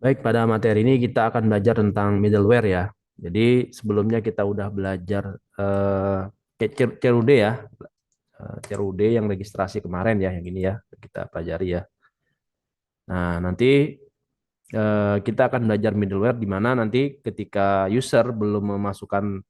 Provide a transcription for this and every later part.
Baik, pada materi ini kita akan belajar tentang middleware ya. Jadi sebelumnya kita udah belajar CRUD ya, CRUD yang registrasi kemarin ya, yang ini ya kita pelajari ya. Nah, nanti kita akan belajar middleware di mana nanti ketika user belum memasukkan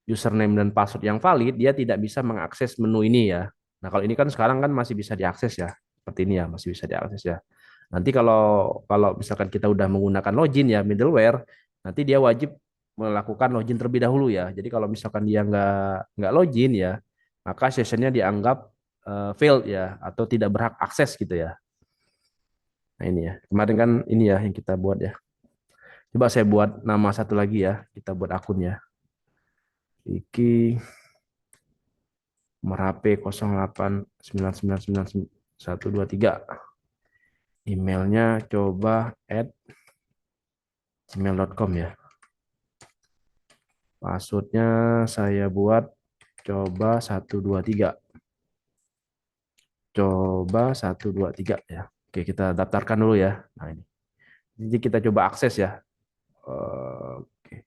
username dan password yang valid, dia tidak bisa mengakses menu ini ya. Nah, kalau ini kan sekarang kan masih bisa diakses ya, seperti ini ya, masih bisa diakses ya. Nanti kalau kalau misalkan kita udah menggunakan login ya middleware, nanti dia wajib melakukan login terlebih dahulu ya. Jadi kalau misalkan dia nggak login ya, maka sessionnya dianggap failed ya atau tidak berhak akses gitu ya. Nah ini ya, kemarin kan ini ya yang kita buat ya. Coba saya buat nama satu lagi ya, kita buat akun ya. Iki Merape 08999123. Emailnya coba at gmail.com ya. Passwordnya saya buat coba 123. Coba 123 ya. Oke, kita daftarkan dulu ya. Nah ini. Jadi kita coba akses ya. Oke.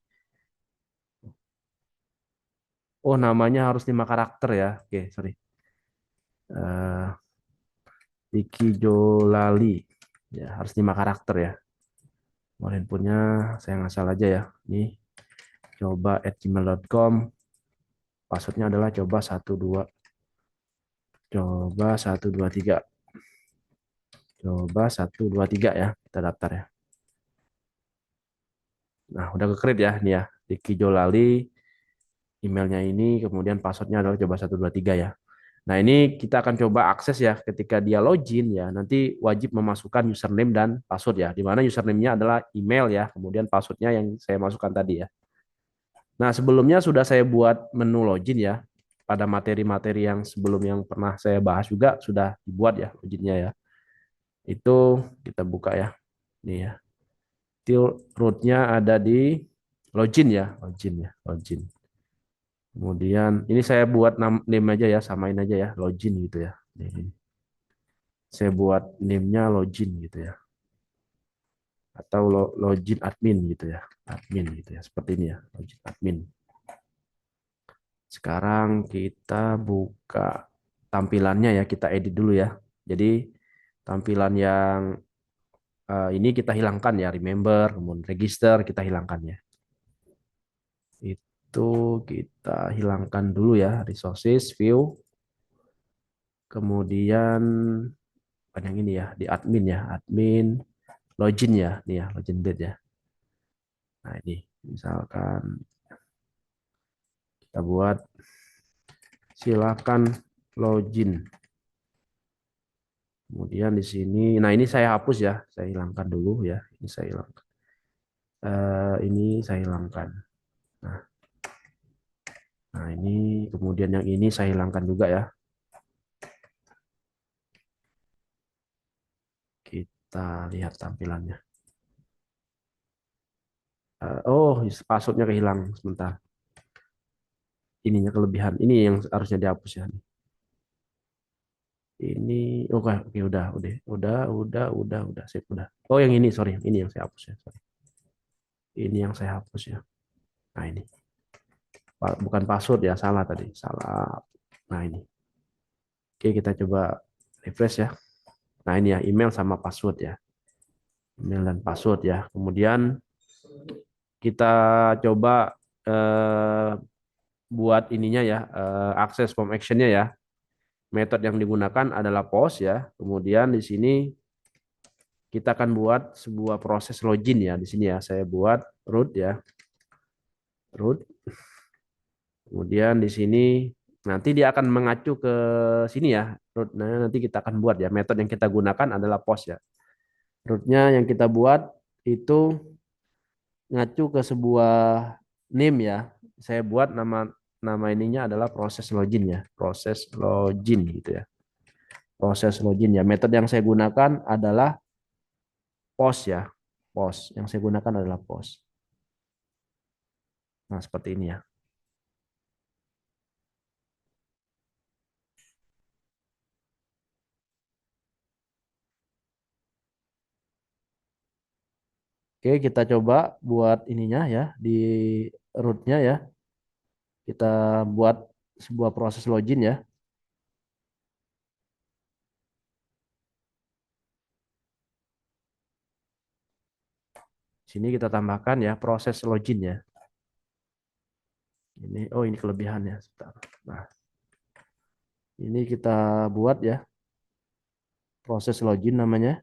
Oh, namanya harus 5 karakter ya. Oke, sorry. Eh, Vicky Jolali. Ya, harus 5 karakter ya. Nomor handphonenya saya ngasal aja ya. Ini coba at gmail.com. Passwordnya adalah coba 123. Coba 123 ya. Kita daftar ya. Nah, udah ke-create ya. Nih ya. Vicky Jolali. Emailnya ini, kemudian passwordnya adalah coba 123 ya. Nah, ini kita akan coba akses ya. Ketika dia login ya, nanti wajib memasukkan username dan password ya. Di mana username-nya adalah email ya. Kemudian passwordnya yang saya masukkan tadi ya. Nah, sebelumnya sudah saya buat menu login ya. Pada materi-materi yang sebelum yang pernah saya bahas juga sudah dibuat ya loginnya ya. Itu kita buka ya. Nih ya. Till root-nya ada di login ya. Login ya. Login. Kemudian ini saya buat name aja ya. Samain aja ya. Login gitu ya. Nih, saya buat name-nya login gitu ya. Atau login admin gitu ya. Admin gitu ya. Seperti ini ya. Login admin. Sekarang kita buka tampilannya ya, kita edit dulu ya. Jadi tampilan yang ini kita hilangkan ya, remember, kemudian register kita hilangkan ya. Itu kita hilangkan dulu ya, resources, view, kemudian yang ini ya, di admin ya, admin, login ya, nih ya, login bed ya. Nah ini, misalkan kita buat silakan login. Kemudian di sini, nah ini saya hapus ya, saya hilangkan dulu ya, ini saya hilangkan. Ini saya hilangkan. Nah, nah ini kemudian yang ini saya hilangkan juga ya. Kita lihat tampilannya. Oh, passwordnya kehilang sebentar. Ininya kelebihan. Ini yang harusnya dihapus ya. Ini, oke, oke, udah, sip, udah. Oh, yang ini, sorry, ini yang saya hapus ya. Sorry. Ini yang saya hapus ya. Nah ini, bukan password ya, salah tadi, salah. Nah ini, oke kita coba refresh ya. Nah ini ya, email sama password ya, email dan password ya. Kemudian kita coba eh, buat ininya ya, akses form actionnya ya. Metode yang digunakan adalah post ya. Kemudian di sini kita akan buat sebuah proses login ya. Di sini ya, saya buat root ya, root. Kemudian di sini nanti dia akan mengacu ke sini ya, root. Nah, nanti kita akan buat ya. Metode yang kita gunakan adalah post ya. Rootnya yang kita buat itu ngacu ke sebuah name ya. Saya buat nama nama ininya adalah proses login ya, proses login gitu ya. Proses login ya. Metode yang saya gunakan adalah post ya. Post. Yang saya gunakan adalah post. Nah, seperti ini ya. Oke, kita coba buat ininya ya di rootnya ya. Kita buat sebuah proses login ya. Sini kita tambahkan ya proses login ya. Ini oh ini kelebihannya. Sebentar. Nah, ini kita buat ya proses login namanya.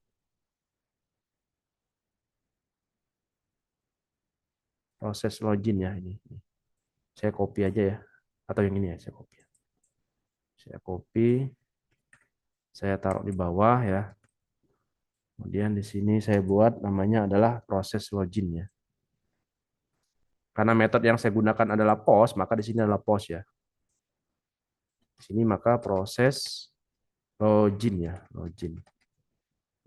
Proses login ya ini. Saya copy aja ya. Atau yang ini ya saya copy. Saya copy, saya taruh di bawah ya. Kemudian di sini saya buat namanya adalah proses login ya. Karena metode yang saya gunakan adalah post, maka di sini adalah post ya. Di sini maka proses login ya, login.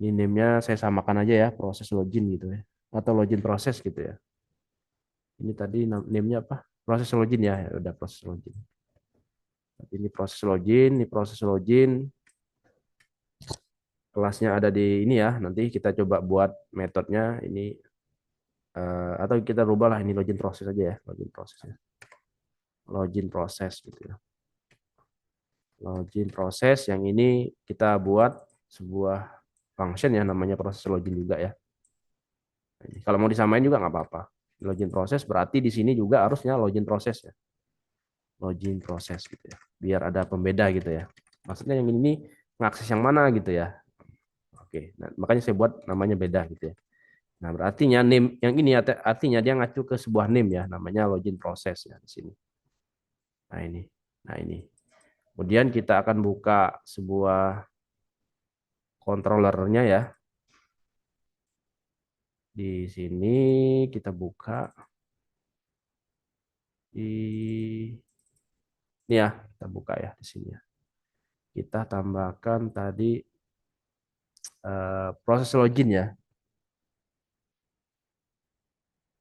Ini name-nya saya samakan aja ya, proses login gitu ya. Atau login proses gitu ya. Ini tadi name-nya apa? Proses login ya, ya udah proses login. Ini proses login, ini proses login. Kelasnya ada di ini ya. Nanti kita coba buat metodenya ini atau kita rubah lah ini login proses aja ya, login prosesnya. Login proses gitu ya. Login proses yang ini kita buat sebuah function ya namanya proses login juga ya. Kalau mau disamain juga nggak apa-apa. Login proses berarti di sini juga harusnya login proses ya. Login proses gitu ya. Biar ada pembeda gitu ya. Maksudnya yang ini ngakses yang mana gitu ya. Oke, nah, makanya saya buat namanya beda gitu ya. Nah, berartinya name yang ini artinya dia ngacu ke sebuah name ya, namanya login proses ya di sini. Nah, ini. Nah, ini. Kemudian kita akan buka sebuah controllernya ya. Di sini kita buka di ini ya, kita buka ya di sini ya. Kita tambahkan tadi proses login ya,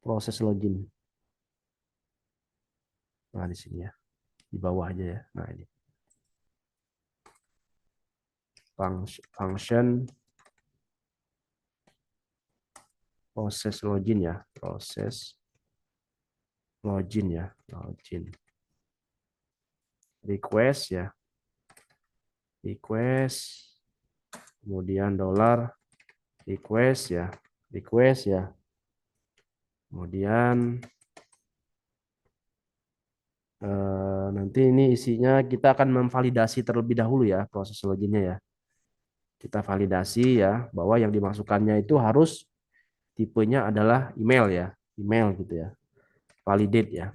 proses login. Nah, di sini ya, di bawah aja ya. Nah, ini function proses login ya, proses login ya, login. Request ya, request. Kemudian dollar request ya, request ya. Kemudian nanti ini isinya kita akan memvalidasi terlebih dahulu ya proses loginnya ya. Kita validasi ya bahwa yang dimasukkannya itu harus tipenya adalah email ya, email gitu ya. Validate ya.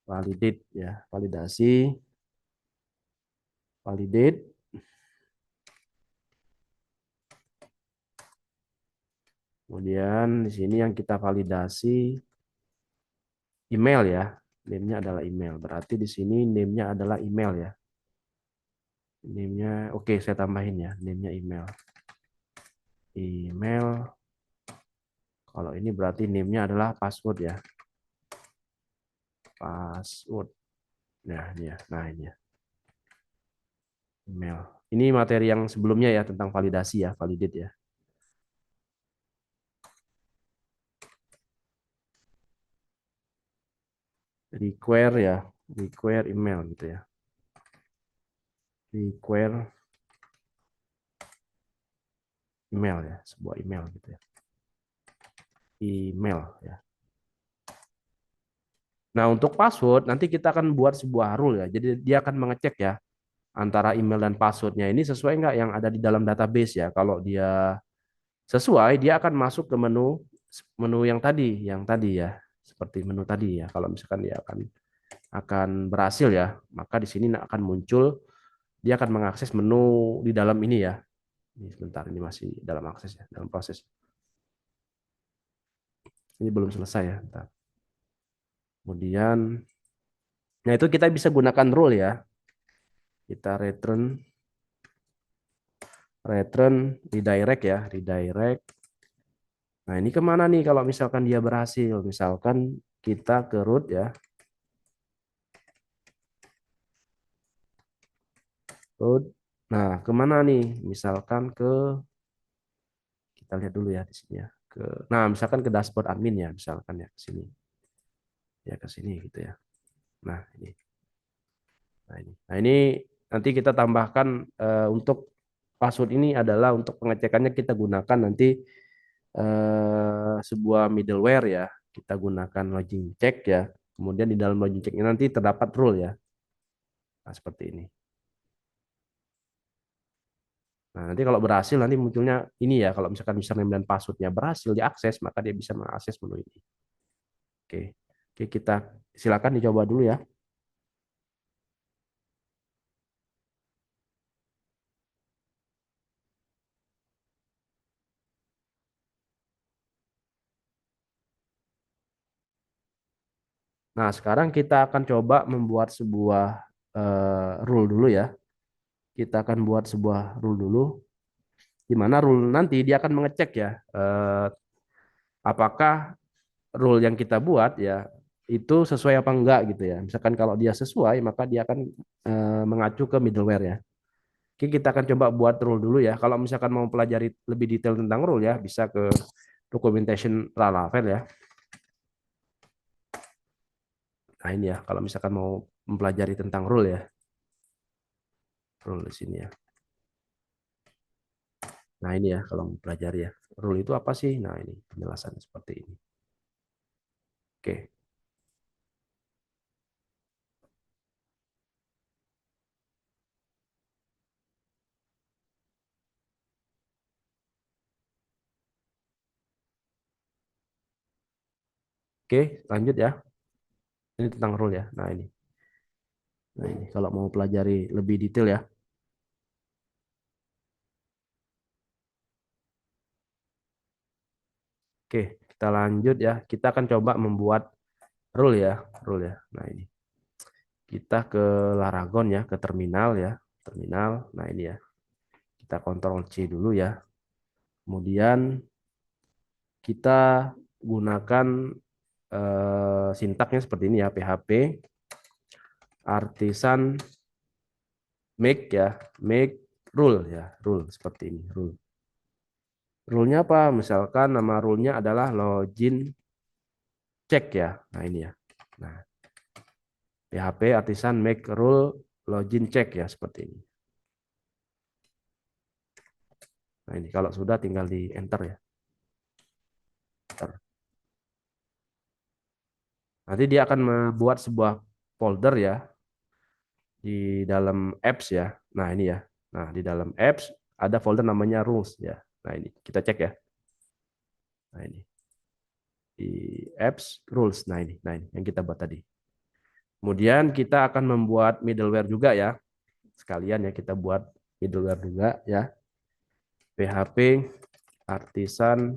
Validate ya, validasi. Validate. Kemudian di sini yang kita validasi email ya. Name-nya adalah email. Berarti di sini name-nya adalah email ya. Name-nya oke saya tambahin ya, name-nya email. Email. Kalau ini berarti name-nya adalah password ya. Password. Nah, ini ya. Nah, ini ya. Email. Ini materi yang sebelumnya ya tentang validasi ya, validate ya. Require ya, require email gitu ya. Require email ya, sebuah email gitu ya. Email ya. Nah, untuk password nanti kita akan buat sebuah rule ya. Jadi dia akan mengecek ya antara email dan passwordnya ini sesuai nggak yang ada di dalam database ya. Kalau dia sesuai, dia akan masuk ke menu menu yang tadi ya, seperti menu tadi ya. Kalau misalkan dia akan berhasil ya, maka di sini akan muncul dia akan mengakses menu di dalam ini ya. Ini sebentar, ini masih dalam akses ya, dalam proses. Ini belum selesai ya. Bentar. Kemudian, nah itu kita bisa gunakan rule ya. Kita return redirect ya, redirect. Nah ini kemana nih kalau misalkan dia berhasil? Misalkan kita ke root ya, root. Nah kemana nih? Misalkan ke kita lihat dulu ya di sini ya. nah misalkan ke dashboard admin ya, misalkan ya ke sini. Ya ke sini gitu ya. Nah, ini. Nah, ini nanti kita tambahkan untuk password ini adalah untuk pengecekannya kita gunakan nanti sebuah middleware ya. Kita gunakan login check ya. Kemudian di dalam login check ini nanti terdapat rule ya. Nah, seperti ini. Nah, nanti kalau berhasil nanti munculnya ini ya, kalau misalkan username dan passwordnya berhasil diakses, maka dia bisa mengakses menu ini. Oke. Oke, kita silakan dicoba dulu ya. Nah, sekarang kita akan coba membuat sebuah rule dulu ya. Kita akan buat sebuah rule dulu, di mana rule nanti dia akan mengecek ya, apakah rule yang kita buat ya itu sesuai apa enggak gitu ya. Misalkan kalau dia sesuai, maka dia akan mengacu ke middleware ya. Oke, kita akan coba buat rule dulu ya. Kalau misalkan mau pelajari lebih detail tentang rule ya, bisa ke documentation Laravel ya. Nah ini ya, kalau misalkan mau mempelajari tentang rule ya, rule di sini ya. Nah ini ya, kalau mempelajari ya, rule itu apa sih? Nah ini penjelasannya seperti ini. Oke, oke, lanjut ya. Ini tentang rule ya. Nah ini kalau mau pelajari lebih detail ya. Oke, kita lanjut ya. Kita akan coba membuat rule ya, rule ya. Nah ini kita ke Laragon ya, ke terminal ya, terminal. Nah ini ya, kita Ctrl C dulu ya. Kemudian kita gunakan sintaknya seperti ini ya, PHP artisan make ya, make rule ya, rule seperti ini, rule. Rule-nya apa? Misalkan nama rule-nya adalah login check ya. Nah ini ya. Nah, PHP artisan make rule login check ya seperti ini. Nah ini kalau sudah tinggal di enter ya. Enter. Nanti dia akan membuat sebuah folder ya di dalam apps ya. Nah ini ya. Nah di dalam apps ada folder namanya rules ya. Nah ini kita cek ya. Nah ini di apps rules. Nah ini yang kita buat tadi. Kemudian kita akan membuat middleware juga ya. Sekalian ya kita buat middleware juga ya. PHP artisan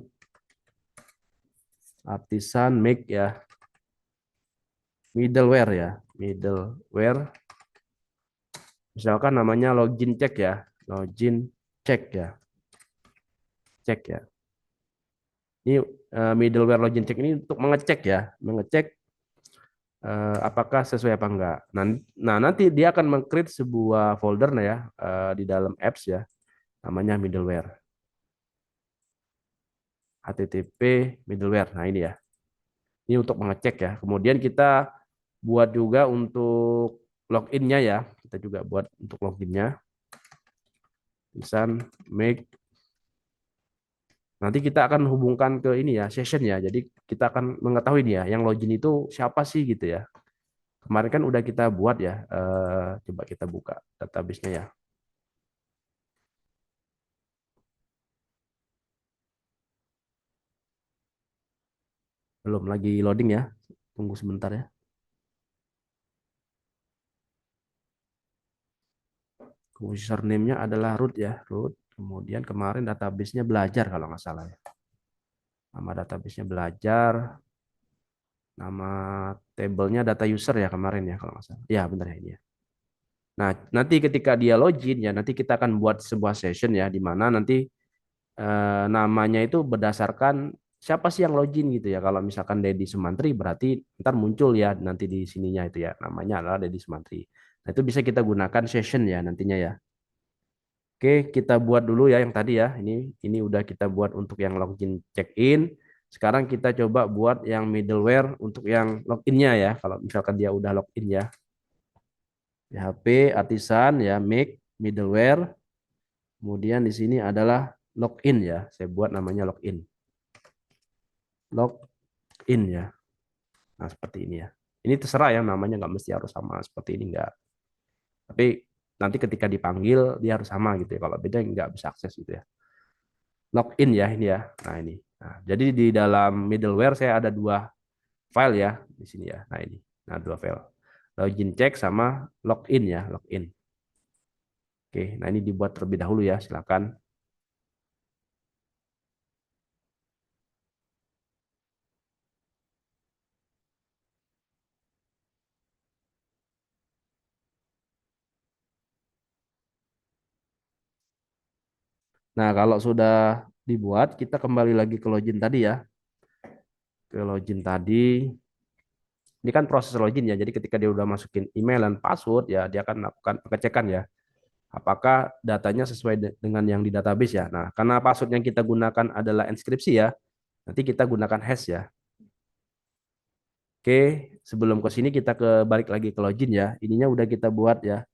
artisan make ya. Middleware ya. Middleware. Misalkan namanya login check ya. Login check ya. Cek ya. Ini middleware login check ini untuk mengecek ya. Mengecek apakah sesuai apa enggak. Nah, nanti dia akan meng-create sebuah folder nah ya di dalam apps ya. Namanya middleware. HTTP middleware. Nah, ini ya. Ini untuk mengecek ya. Kemudian kita buat juga untuk login-nya ya. Kita juga buat untuk login-nya. Bisa make. Nanti kita akan hubungkan ke ini ya, session ya. Jadi kita akan mengetahui nih ya, yang login itu siapa sih gitu ya. Kemarin kan udah kita buat ya. Coba kita buka database-nya ya. Belum lagi loading ya. Tunggu sebentar ya. Username-nya adalah root ya, root. Kemudian kemarin database-nya belajar kalau nggak salah ya. Nama database-nya belajar. Nama table-nya data user ya kemarin ya kalau nggak salah. Ya benar ya ini ya. Nah nanti ketika dia login ya nanti kita akan buat sebuah session ya di mana nanti namanya itu berdasarkan siapa sih yang login gitu ya. Kalau misalkan Dedi Sumantri berarti ntar muncul ya nanti di sininya itu ya namanya adalah Dedi Sumantri. Nah itu bisa kita gunakan session ya nantinya ya. Oke, kita buat dulu ya yang tadi ya. Ini udah kita buat untuk yang login check-in. Sekarang kita coba buat yang middleware untuk yang login-nya ya. Kalau misalkan dia udah login ya. PHP Artisan ya, make middleware. Kemudian di sini adalah login ya. Saya buat namanya login. Login ya. Nah, seperti ini ya. Ini terserah ya namanya, nggak mesti harus sama seperti ini nggak. Tapi nanti ketika dipanggil dia harus sama gitu ya. Kalau beda nggak bisa akses gitu ya. Login ya ini ya. Nah ini. Nah, jadi di dalam middleware saya ada dua file ya di sini ya. Nah ini. Nah dua file. Login check sama login ya. Login. Oke. Nah ini dibuat terlebih dahulu ya. Silakan. Nah kalau sudah dibuat kita kembali lagi ke login tadi ya. Ke login tadi. Ini kan proses login ya. Jadi ketika dia udah masukin email dan password ya dia akan melakukan pengecekan ya. Apakah datanya sesuai dengan yang di database ya. Nah, karena password yang kita gunakan adalah enkripsi ya, nanti kita gunakan hash ya. Oke, sebelum ke sini kita balik lagi ke login ya. Ininya udah kita buat ya.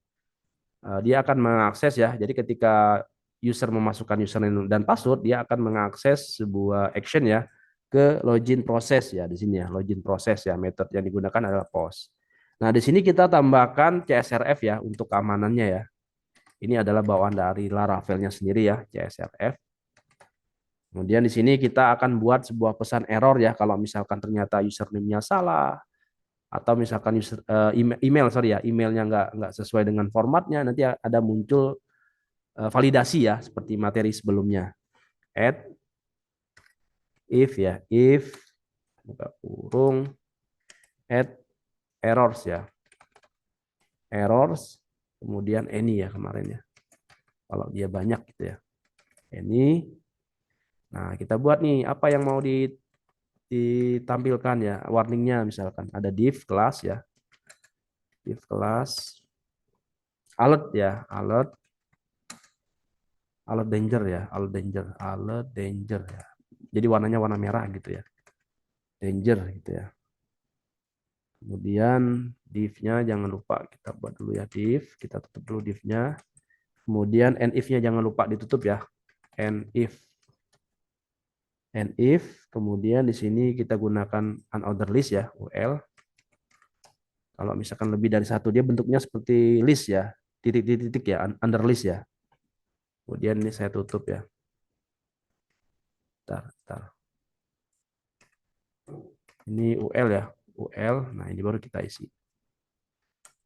Dia akan mengakses ya. Jadi ketika user memasukkan username dan password, dia akan mengakses sebuah action ya ke login proses ya di sini ya. Login proses ya. Metode yang digunakan adalah POST. Nah, di sini kita tambahkan CSRF ya untuk keamanannya ya. Ini adalah bawaan dari Laravel-nya sendiri ya, CSRF. Kemudian di sini kita akan buat sebuah pesan error ya kalau misalkan ternyata username-nya salah atau misalkan email sorry ya emailnya nggak sesuai dengan formatnya nanti ada muncul validasi ya seperti materi sebelumnya. Add if ya if buka kurung add errors ya errors kemudian any ya kemarin ya kalau dia banyak gitu ya any. Nah kita buat nih apa yang mau ditampilkan ya warningnya misalkan ada div kelas ya div kelas alert ya alert alert danger ya alert danger alert danger ya jadi warnanya warna merah gitu ya danger gitu ya kemudian div-nya jangan lupa kita buat dulu ya div kita tutup dulu div-nya kemudian and if-nya jangan lupa ditutup ya and if and if kemudian di sini kita gunakan unordered list ya ul kalau misalkan lebih dari satu dia bentuknya seperti list ya titik-titik ya under list ya kemudian ini saya tutup ya bentar. Ini UL ya UL nah ini baru kita isi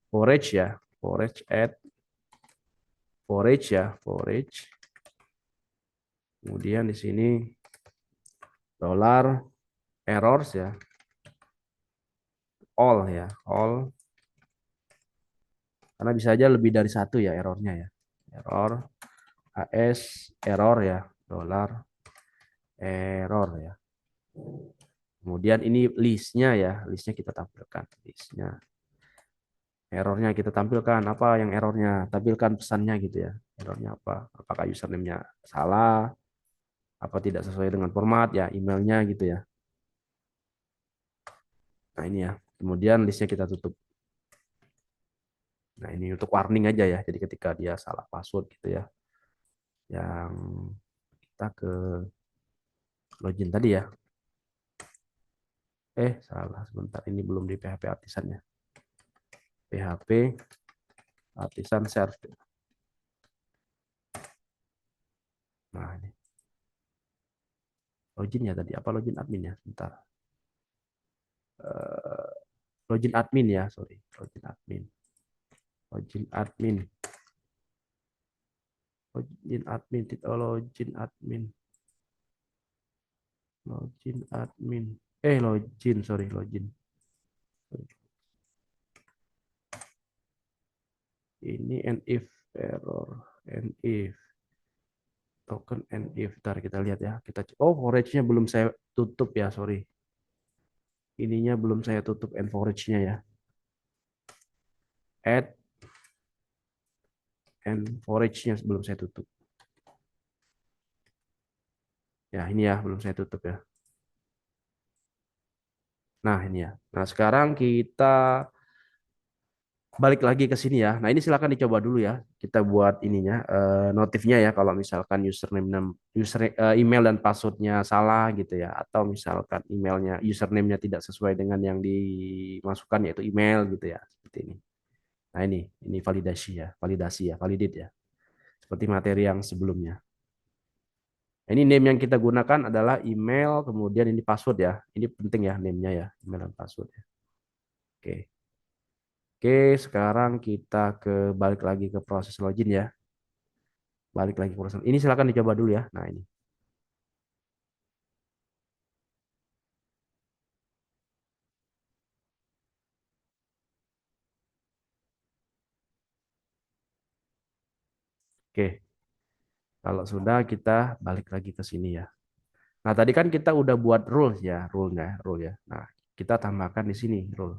forage ya forage add forage ya forage kemudian di sini dollar errors ya all ya all karena bisa aja lebih dari satu ya errornya ya error as error ya dollar error ya kemudian ini listnya ya listnya kita tampilkan listnya errornya kita tampilkan apa yang errornya tampilkan pesannya gitu ya errornya apa apakah username-nya salah apa tidak sesuai dengan format ya emailnya gitu ya nah ini ya kemudian listnya kita tutup nah ini untuk warning aja ya jadi ketika dia salah password gitu ya yang kita ke login tadi ya salah sebentar ini belum di PHP artisannya PHP artisan serve nah ini login ya tadi apa login admin ya sebentar Eh, login admin ya sorry login admin login admin login admin login admin login admin login sorry login ini and if error and if token and if ntar kita lihat ya kita forage-nya belum saya tutup ya sorry ininya belum saya tutup and forage-nya ya add and forage-nya belum saya tutup Ya, ini ya, belum saya tutup ya. Nah, ini ya. Nah, sekarang kita balik lagi ke sini ya. Nah, ini silakan dicoba dulu ya. Kita buat ininya, notifnya ya. Kalau misalkan email dan passwordnya salah gitu ya, atau misalkan emailnya, username-nya tidak sesuai dengan yang dimasukkan yaitu email gitu ya, seperti ini. Nah, ini validasi ya, validate ya. Seperti materi yang sebelumnya. Ini name yang kita gunakan adalah email, kemudian ini password ya. Ini penting ya name-nya ya, email dan password ya. Oke. Oke, sekarang kita balik lagi ke proses login ya. Balik lagi ke proses. Ini silakan dicoba dulu ya. Nah, ini. Oke, kalau sudah kita balik lagi ke sini ya. Nah, tadi kan kita udah buat rules ya, rule ya. Nah, kita tambahkan di sini rule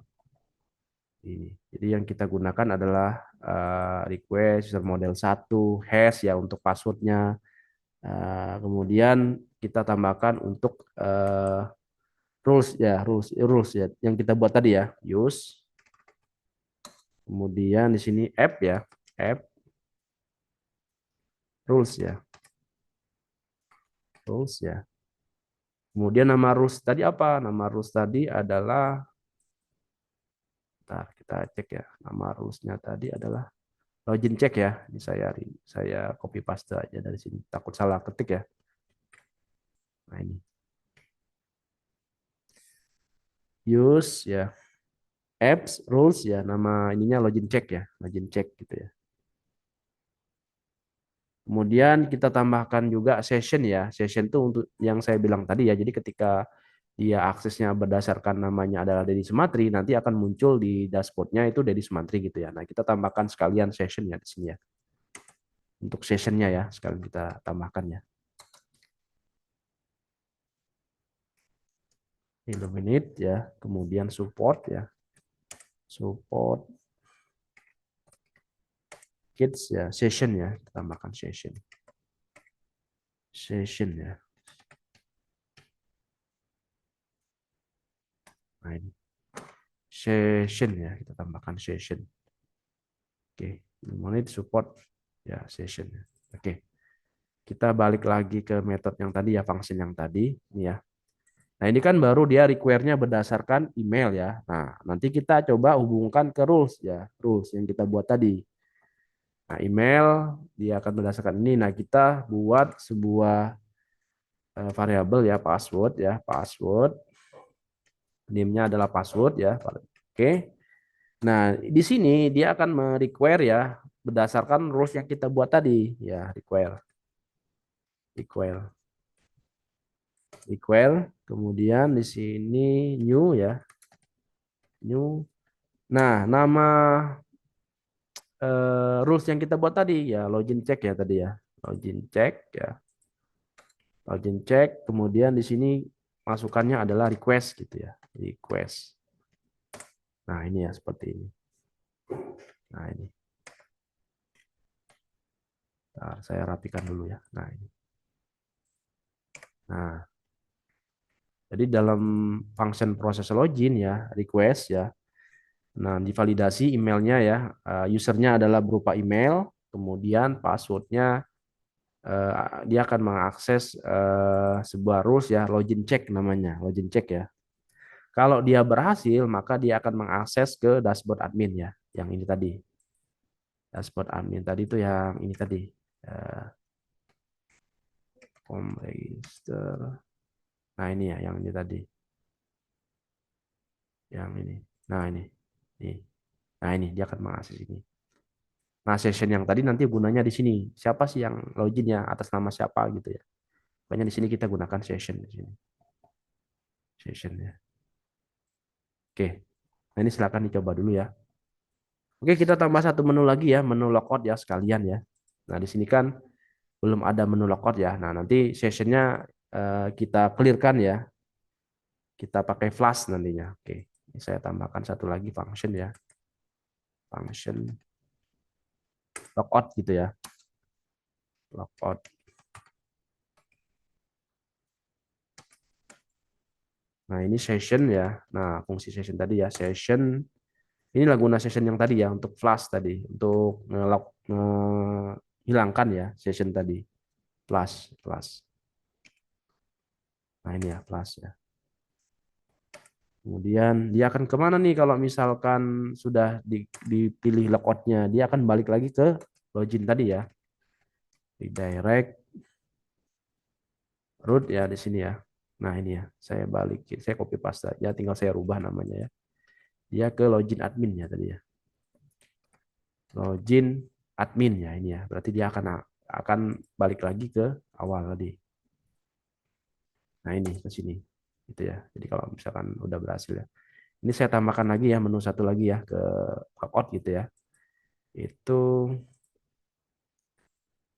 ini. Jadi yang kita gunakan adalah request user model 1 hash ya untuk passwordnya. Kemudian kita tambahkan untuk rules ya yang kita buat tadi ya, use. Kemudian di sini app ya, app rules ya, rules ya. Kemudian nama rules tadi apa? Nama rules tadi adalah, bentar, kita cek ya. Nama rulesnya tadi adalah login check ya. Ini saya copy paste aja dari sini. Takut salah ketik ya. Nah, ini use ya, apps rules ya. Nama ininya login check ya, login check gitu ya. Kemudian kita tambahkan juga session ya. Session itu untuk yang saya bilang tadi ya. Jadi ketika dia aksesnya berdasarkan namanya adalah Dedi Sumatri, nanti akan muncul di dashboardnya itu Dedi Sumatri gitu ya. Nah, kita tambahkan sekalian sessionnya di sini ya. Untuk sessionnya ya, sekalian kita tambahkan ya. Illuminate ya, kemudian support ya. Support kids ya, session ya, kita tambahkan session. Session ya. Nah, ini session ya, kita tambahkan session. Oke, illuminate support ya, session ya. Oke. Kita balik lagi ke metode yang tadi ya, function yang tadi ini ya. Nah, ini kan baru dia require-nya berdasarkan email ya. Nah, nanti kita coba hubungkan ke rules ya, rules yang kita buat tadi. Nah, email dia akan berdasarkan ini. Nah, kita buat sebuah variabel ya, password ya, password. Name-nya adalah password ya. Oke. Nah, di sini dia akan merequire ya berdasarkan rules yang kita buat tadi ya, require. Require. Require. Kemudian di sini new ya, new. Nah, nama rules yang kita buat tadi ya, login check ya tadi ya. Login check ya. Login check, kemudian di sini masukannya adalah request gitu ya. Request. Nah, ini ya seperti ini. Nah, ini. Nah, saya rapikan dulu ya. Nah, ini. Nah, jadi dalam function proses login ya, request ya. Nah, divalidasi emailnya ya. Usernya adalah berupa email, kemudian passwordnya dia akan mengakses sebuah rules ya, login check namanya, login check ya. Kalau dia berhasil, maka dia akan mengakses ke dashboard admin ya, yang ini tadi. Dashboard admin tadi itu yang ini tadi. Eh, Form register. Nah, ini ya, yang ini tadi. Yang ini. Nah, ini. Nih. Nah, ini dia akan mengakses ini. Nah, session yang tadi nanti gunanya di sini. Siapa sih yang loginnya atas nama siapa gitu ya. Makanya di sini kita gunakan session di sini. Session ya. Oke. Nah, ini silakan dicoba dulu ya. Oke, kita tambah satu menu lagi ya, menu logout ya sekalian ya. Nah, di sini kan belum ada menu logout ya. Nah, nanti sessionnya kita clearkan ya. Kita pakai flash nantinya. Oke, ini saya tambahkan satu lagi function ya. Function logout gitu ya. Logout. Nah, ini session ya. Nah, fungsi session tadi ya, session. Inilah guna session yang tadi ya, untuk flush tadi, untuk menghilangkan ya session tadi. Flush. Nah, ini ya, flush ya. Kemudian dia akan kemana nih kalau misalkan sudah dipilih logoutnya? Dia akan balik lagi ke login tadi ya. Redirect root ya di sini ya. Nah ini ya, saya balikin, saya copy paste aja, tinggal saya rubah namanya ya. Dia ke login admin ya tadi ya. Login admin ya ini ya. Berarti dia akan balik lagi ke awal tadi. Nah ini ke sini. Gitu ya. Jadi kalau misalkan udah berhasil ya. Ini saya tambahkan lagi ya menu satu lagi ya ke logout gitu ya. Itu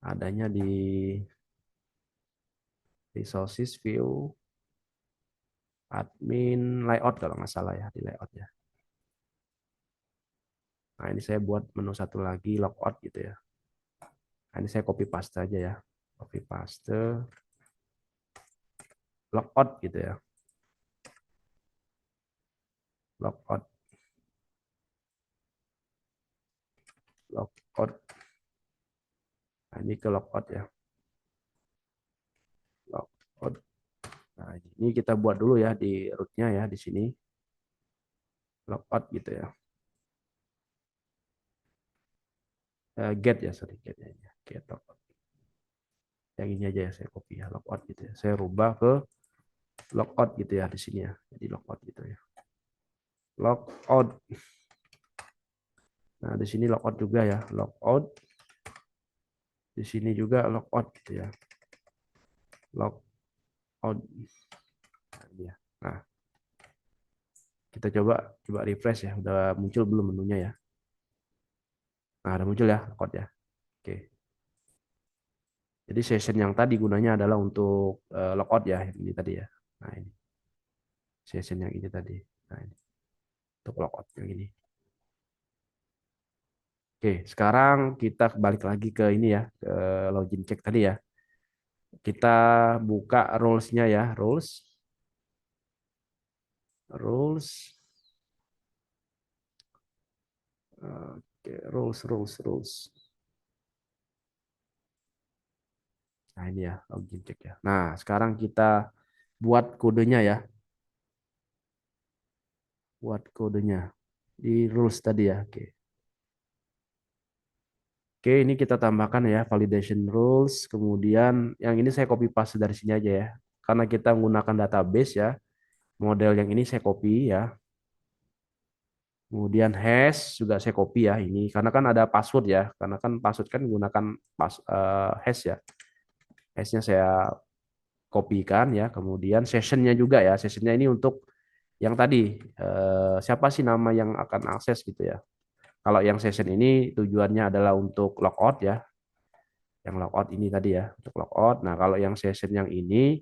adanya di resources view admin layout kalau nggak salah ya di layout ya. Nah ini saya buat menu satu lagi logout gitu ya. Nah, ini saya copy paste aja ya. Copy paste logout gitu ya. Logout logout. Nah, ini ke logout ya. Logout. Nah, ini kita buat dulu ya di rootnya ya di sini. Logout gitu ya. Get ya, sorry get ya. Get logout. Yang ini aja ya saya copy ya logout gitu ya. Saya rubah ke logout gitu ya di sini ya. Jadi logout gitu ya. Logout. Nah, di sini logout juga ya, logout. Di sini juga logout gitu ya. Logout. Nah, ini ya. Nah, kita coba refresh ya. Udah muncul belum menunya ya? Nah, udah muncul ya logout ya. Oke. Jadi session yang tadi gunanya adalah untuk logout ya, ini tadi ya. Nah, ini session yang ini tadi. Nah, ini untuk logout yang ini. Oke, sekarang kita balik lagi ke ini ya, ke login check tadi ya. Kita buka rules-nya ya, rules. Oke, rules. Nah, ini ya, login check ya. Nah, sekarang kita buat kodenya ya. Buat kodenya di rules tadi ya. Oke. Oke, ini kita tambahkan ya validation rules. Kemudian yang ini saya copy paste dari sini aja ya. Karena kita menggunakan database ya. Model yang ini saya copy ya. Kemudian hash juga saya copy ya ini. Karena kan ada password ya. Karena kan password kan menggunakan hash ya. Hashnya saya kopikan ya. Kemudian sessionnya juga ya. Sessionnya ini untuk yang tadi siapa sih nama yang akan akses gitu ya. Kalau yang session ini tujuannya adalah untuk logout ya. Yang logout ini tadi ya, untuk logout. Nah, kalau yang session yang ini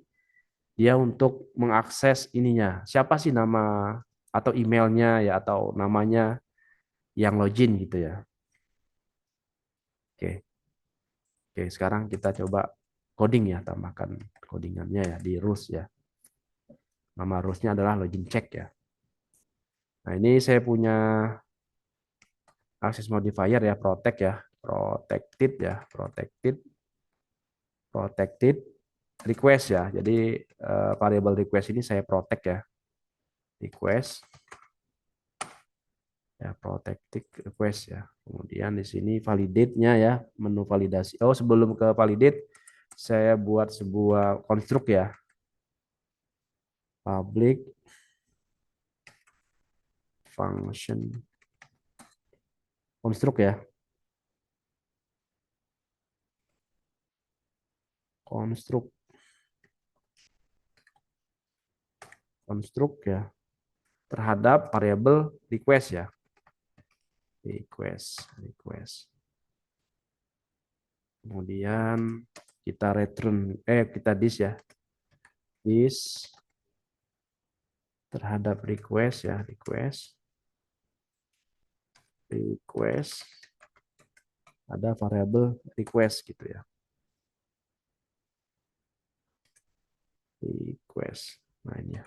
dia untuk mengakses ininya. Siapa sih nama atau emailnya ya atau namanya yang login gitu ya. Oke. Oke, sekarang kita coba coding ya, tambahkan codingannya ya di rules ya. Nama rulesnya adalah login check ya. Nah, ini saya punya access modifier ya, protect ya, protected ya, protected request ya. Jadi variable request ini saya protect ya. Request ya, protected request ya. Kemudian di sini validate-nya ya, menu validasi. Oh, sebelum ke validate saya buat sebuah konstruk ya. Public function konstruk ya. Konstruk ya terhadap variable request ya. Request. Kemudian kita return kita this ya. This terhadap request ya, request ada variable request gitu ya. Request. Nah, ini ya.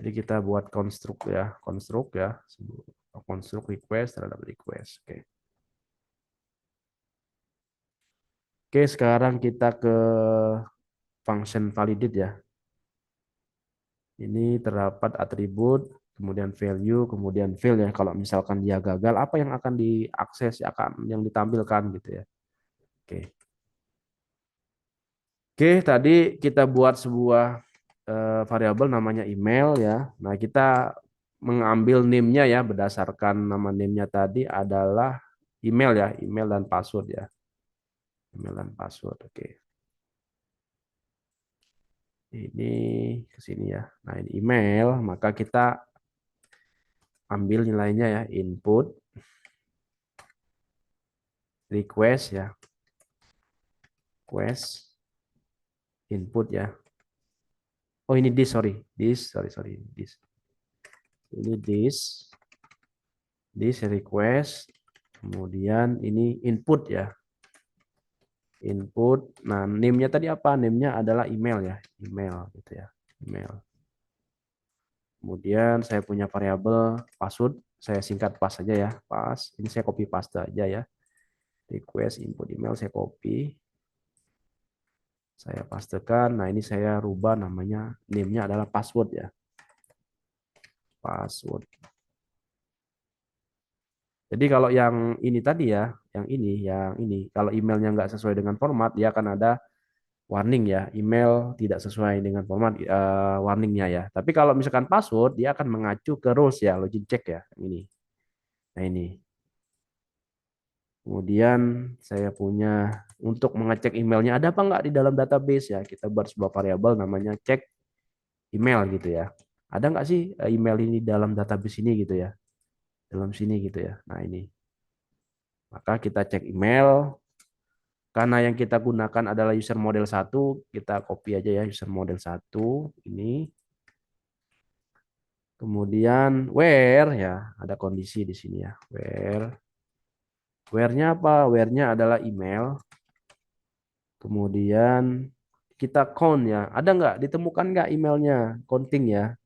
Jadi kita buat konstruk ya, konstruk request terhadap request. Oke. Oke, sekarang kita ke function validate ya. Ini terdapat atribut, kemudian value, kemudian field ya. Kalau misalkan dia gagal, apa yang akan diakses, akan yang ditampilkan gitu ya. Oke. Oke, tadi kita buat sebuah variabel namanya email ya. Nah, kita mengambil name-nya ya berdasarkan nama name-nya tadi adalah email ya, email dan password ya. Email dan password. Oke. Ini ke sini ya. Nah, ini email, maka kita ambil nilainya ya, input request ya, request input ya. Oh, ini this, sorry. Sorry. Ini this request. Kemudian ini input ya. Input. Nah, name-nya tadi apa? Name-nya adalah email ya. Email gitu ya. Email. Kemudian saya punya variabel password. Saya singkat pas saja ya. Pas. Ini saya copy paste aja ya. Request input email saya copy. Saya pastekan. Nah, ini saya rubah namanya. Name-nya adalah password ya. Password. Jadi kalau yang ini tadi ya, yang ini, kalau emailnya nggak sesuai dengan format, dia akan ada warning ya, email tidak sesuai dengan format warningnya ya. Tapi kalau misalkan password, dia akan mengacu ke rules ya, login check ya, ini. Nah ini. Kemudian saya punya untuk mengecek emailnya ada apa nggak di dalam database ya, kita buat sebuah variabel namanya cek email gitu ya. Ada nggak sih email ini dalam database ini gitu ya, dalam sini gitu ya. Nah ini. Maka kita cek email. Karena yang kita gunakan adalah user model 1, kita copy aja ya user model 1 ini. Kemudian where ya, ada kondisi di sini ya. Where-nya apa? Where-nya adalah email. Kemudian kita count ya. Ada nggak? Ditemukan nggak emailnya? Counting ya.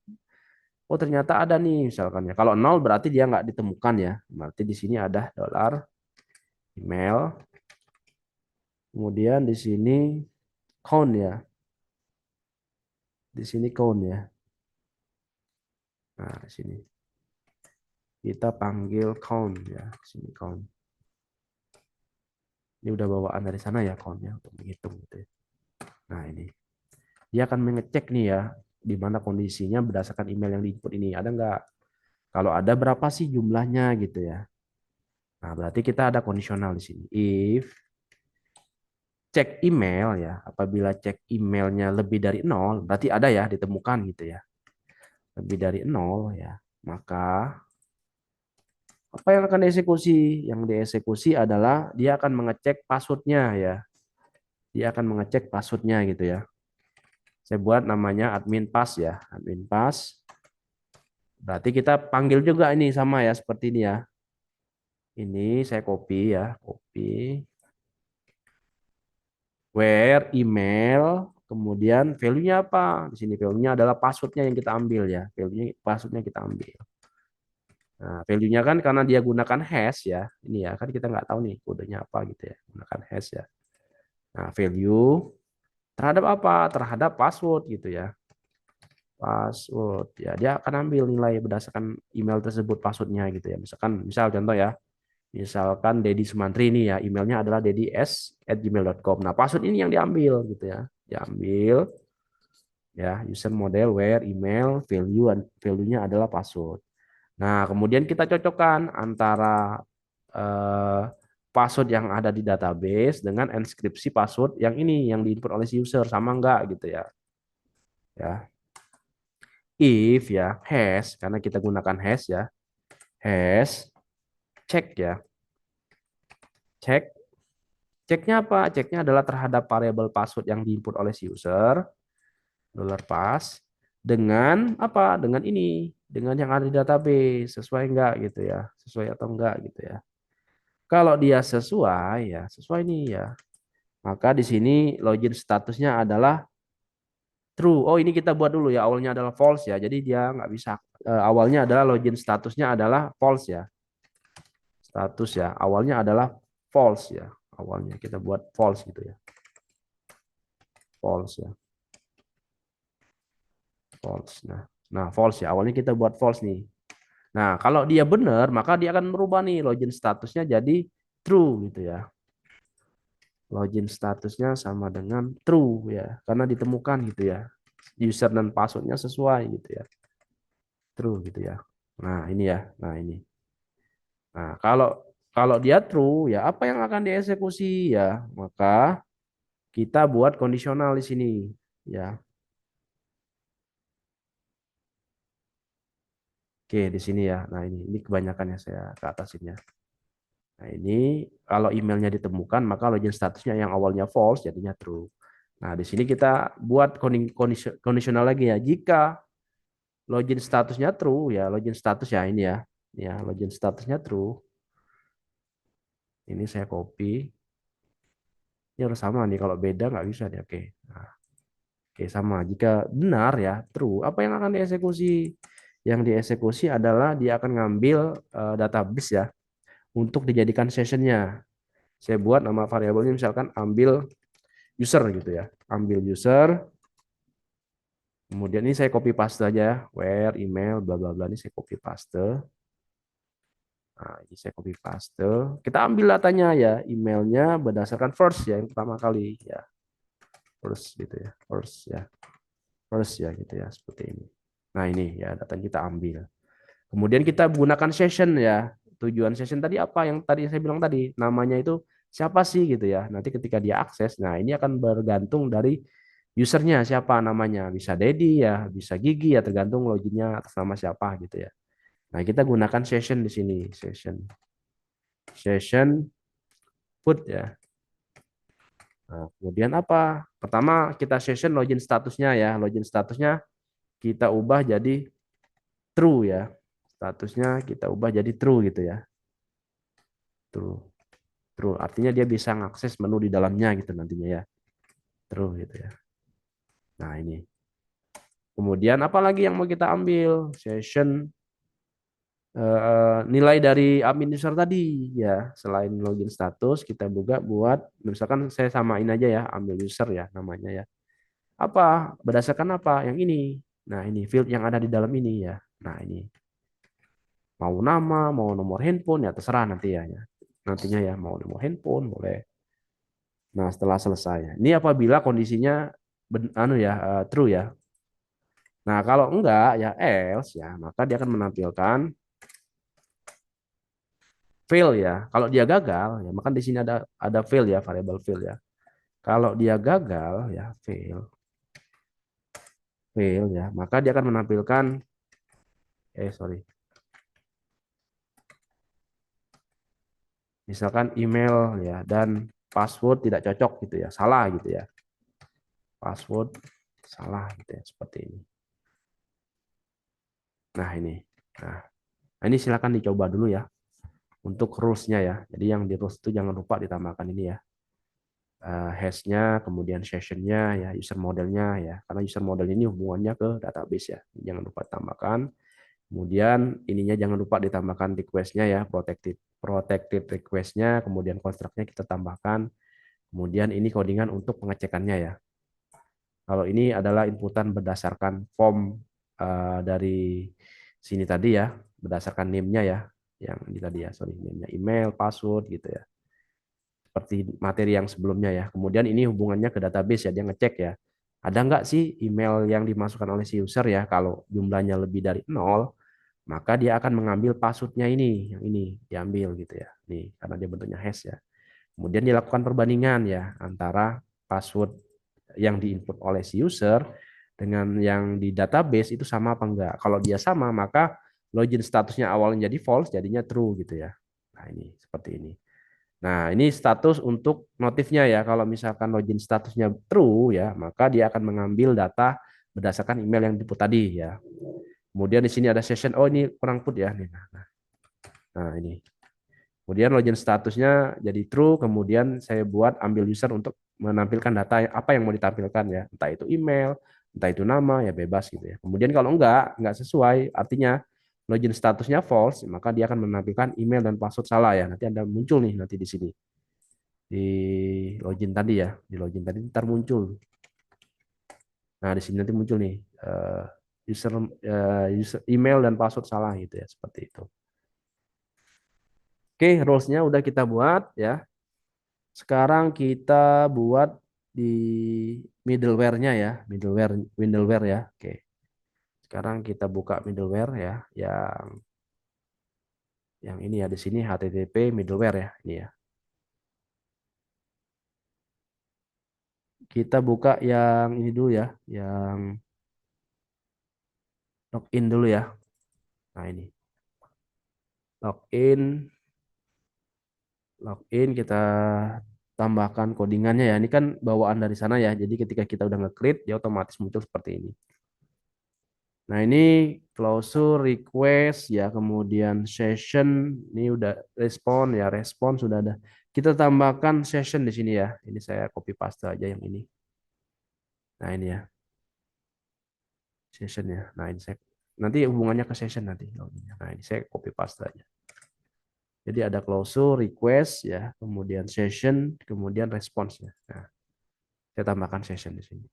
Oh ternyata ada nih misalkan ya. Kalau nol berarti dia nggak ditemukan ya. Berarti di sini ada dollar email. Kemudian di sini count ya. Di sini count ya. Nah, di sini. Kita panggil count ya, sini count. Ini udah bawaan dari sana ya countnya untuk menghitung gitu ya. Nah ini dia akan mengecek nih ya di mana kondisinya berdasarkan email yang diinput ini ada nggak. Kalau ada berapa sih jumlahnya gitu ya. Nah berarti kita ada kondisional di sini. If cek email ya, apabila cek emailnya lebih dari 0 berarti ada ya ditemukan gitu ya. Lebih dari 0 ya, maka apa yang akan dieksekusi? Yang dieksekusi adalah dia akan mengecek passwordnya ya. Dia akan mengecek passwordnya gitu ya. Saya buat namanya admin pass ya, admin pass. Berarti kita panggil juga ini sama ya seperti ini ya. Ini saya copy ya, copy. Where email, kemudian value-nya apa? Di sini value-nya adalah passwordnya yang kita ambil ya. Value-nya passwordnya kita ambil. Nah, value-nya kan karena dia gunakan hash ya. Ini ya, kan kita nggak tahu nih kodenya apa gitu ya. Gunakan hash ya. Nah, value terhadap apa? Terhadap password gitu ya. Password ya, dia akan ambil nilai berdasarkan email tersebut passwordnya gitu ya. Misal contoh ya, misalkan Dedi Sumantri ini ya, emailnya adalah dedis@gmail.com. Nah password ini yang diambil gitu ya, diambil ya, user model where email value-nya adalah password. Nah kemudian kita cocokkan antara eh, password yang ada di database dengan inskripsi password yang ini yang diinput oleh si user, sama enggak gitu ya. Ya, if ya hash karena kita gunakan hash ya, hash cek ya, cek ceknya apa, ceknya adalah terhadap variabel password yang diinput oleh si user dollar $pass dengan apa, dengan ini, dengan yang ada di database sesuai enggak gitu ya, sesuai atau enggak gitu ya. Kalau dia sesuai ya, sesuai nih ya, maka di sini login statusnya adalah true. Oh, ini kita buat dulu ya. Awalnya adalah false ya. Jadi dia nggak bisa. Awalnya adalah login statusnya adalah false ya. Status ya. Awalnya adalah false ya. Awalnya kita buat false gitu ya. False ya. False. Nah, false ya. Awalnya kita buat false nih. Nah, kalau dia benar, maka dia akan merubah nih login statusnya jadi true gitu ya. Login statusnya sama dengan true ya, karena ditemukan gitu ya. User dan passwordnya sesuai gitu ya. True gitu ya. Nah, ini ya. Nah, ini. Nah, kalau kalau dia true ya apa yang akan dieksekusi ya? Maka kita buat kondisional di sini ya. Oke, di sini ya. Nah, ini kebanyakan ya saya ke atasinnya. Nah, ini kalau emailnya ditemukan, maka login statusnya yang awalnya false jadinya true. Nah, di sini kita buat kondisional lagi ya. Jika login statusnya true, ya login status ya ini ya. Ya, login statusnya true. Ini saya copy. Ini harus sama nih. Kalau beda nggak bisa nih. Oke. Nah, oke, sama. Jika benar ya, true. Apa yang akan dieksekusi? Yang dieksekusi adalah dia akan ngambil database ya untuk dijadikan sessionnya. Saya buat nama variabelnya misalkan ambil user gitu ya. Ambil user, kemudian ini saya copy paste aja, where email bla bla bla ini saya copy paste. Nah, ini saya copy paste. Kita ambil datanya ya, emailnya berdasarkan first ya, yang pertama kali ya. First gitu ya, first ya. First ya gitu ya, seperti ini. Nah, ini ya data kita ambil. Kemudian kita gunakan session ya. Tujuan session tadi apa? Yang tadi saya bilang tadi, namanya itu siapa sih gitu ya. Nanti ketika dia akses, nah ini akan bergantung dari usernya siapa namanya. Bisa Dedi ya, bisa Gigi ya, tergantung loginnya atas nama siapa gitu ya. Nah, kita gunakan session di sini, session. Session put ya. Nah, kemudian apa? Pertama kita session login statusnya ya. Login statusnya kita ubah jadi true ya. Statusnya kita ubah jadi true gitu ya. True. True. Artinya dia bisa mengakses menu di dalamnya gitu nantinya ya. True gitu ya. Nah, ini. Kemudian apa lagi yang mau kita ambil? Session nilai dari admin user tadi ya. Selain login status, kita juga buat misalkan saya samain aja ya, ambil user ya namanya ya. Apa? Berdasarkan apa? Yang ini. Nah, ini field yang ada di dalam ini ya. Nah, ini. Mau nama, mau nomor handphone ya terserah nanti ya. Nantinya ya mau nomor handphone boleh. Nah, setelah selesai. Ini apabila kondisinya anu ya true ya. Nah, kalau enggak ya else ya, maka dia akan menampilkan fail ya. Kalau dia gagal ya, maka di sini ada fail ya, variable fail ya. Kalau dia gagal ya fail ya, maka dia akan menampilkan sorry. Misalkan email ya dan password tidak cocok gitu ya, salah gitu ya. Password salah gitu ya, seperti ini. Nah, ini. Nah, ini silakan dicoba dulu ya untuk rules-nya ya. Jadi yang di rules itu jangan lupa ditambahkan ini ya. Hash-nya, kemudian session-nya ya, user modelnya ya. Karena user model ini hubungannya ke database ya. Jangan lupa tambahkan. Kemudian ininya jangan lupa ditambahkan request-nya ya, protected request-nya, kemudian construct-nya kita tambahkan. Kemudian ini codingan untuk pengecekannya ya. Kalau ini adalah inputan berdasarkan form dari sini tadi ya, berdasarkan name-nya ya, yang ini tadi ya, sorry, name-nya email, password gitu ya. Seperti materi yang sebelumnya ya. Kemudian ini hubungannya ke database ya, dia ngecek ya. Ada nggak sih email yang dimasukkan oleh si user ya, kalau jumlahnya lebih dari 0, maka dia akan mengambil passwordnya ini, yang ini diambil gitu ya. Nih, karena dia bentuknya hash ya. Kemudian dilakukan perbandingan ya antara password yang diinput oleh si user dengan yang di database itu sama apa enggak. Kalau dia sama, maka login statusnya awalnya jadi false, jadinya true gitu ya. Nah, ini seperti ini. Nah, ini status untuk notifnya ya. Kalau misalkan login statusnya true ya, maka dia akan mengambil data berdasarkan email yang diinput tadi ya. Kemudian di sini ada session. Oh, ini kurang put ya. Nah, ini. Kemudian login statusnya jadi true, kemudian saya buat ambil user untuk menampilkan data apa yang mau ditampilkan ya, entah itu email Entah itu nama ya bebas gitu ya. Kemudian kalau enggak sesuai, artinya login statusnya false, maka dia akan menampilkan email dan password salah ya. Nanti Anda muncul nih nanti di sini. Di login tadi ya, di login tadi ntar muncul. Nah, di sini nanti muncul nih user user email dan password salah gitu ya, seperti itu. Oke, rules-nya udah kita buat ya. Sekarang kita buat di middleware-nya ya, middleware ya. Oke. Sekarang kita buka middleware ya, yang ini ya di sini HTTP middleware ya, ini ya. Kita buka yang ini dulu ya, yang login dulu ya. Nah, ini. Login, login kita tambahkan codingannya ya. Ini kan bawaan dari sana ya. Jadi ketika kita udah nge-create, dia otomatis muncul seperti ini. Nah, ini closure request ya, kemudian session ini udah respon ya, respon sudah ada. Kita tambahkan session di sini ya. Ini saya copy paste aja yang ini. Nah, ini ya, session ya. Nah, ini saya nanti hubungannya ke session nanti. Nah, ini saya copy paste aja. Jadi ada closure request ya, kemudian session, kemudian response ya. Nah, saya tambahkan session di sini.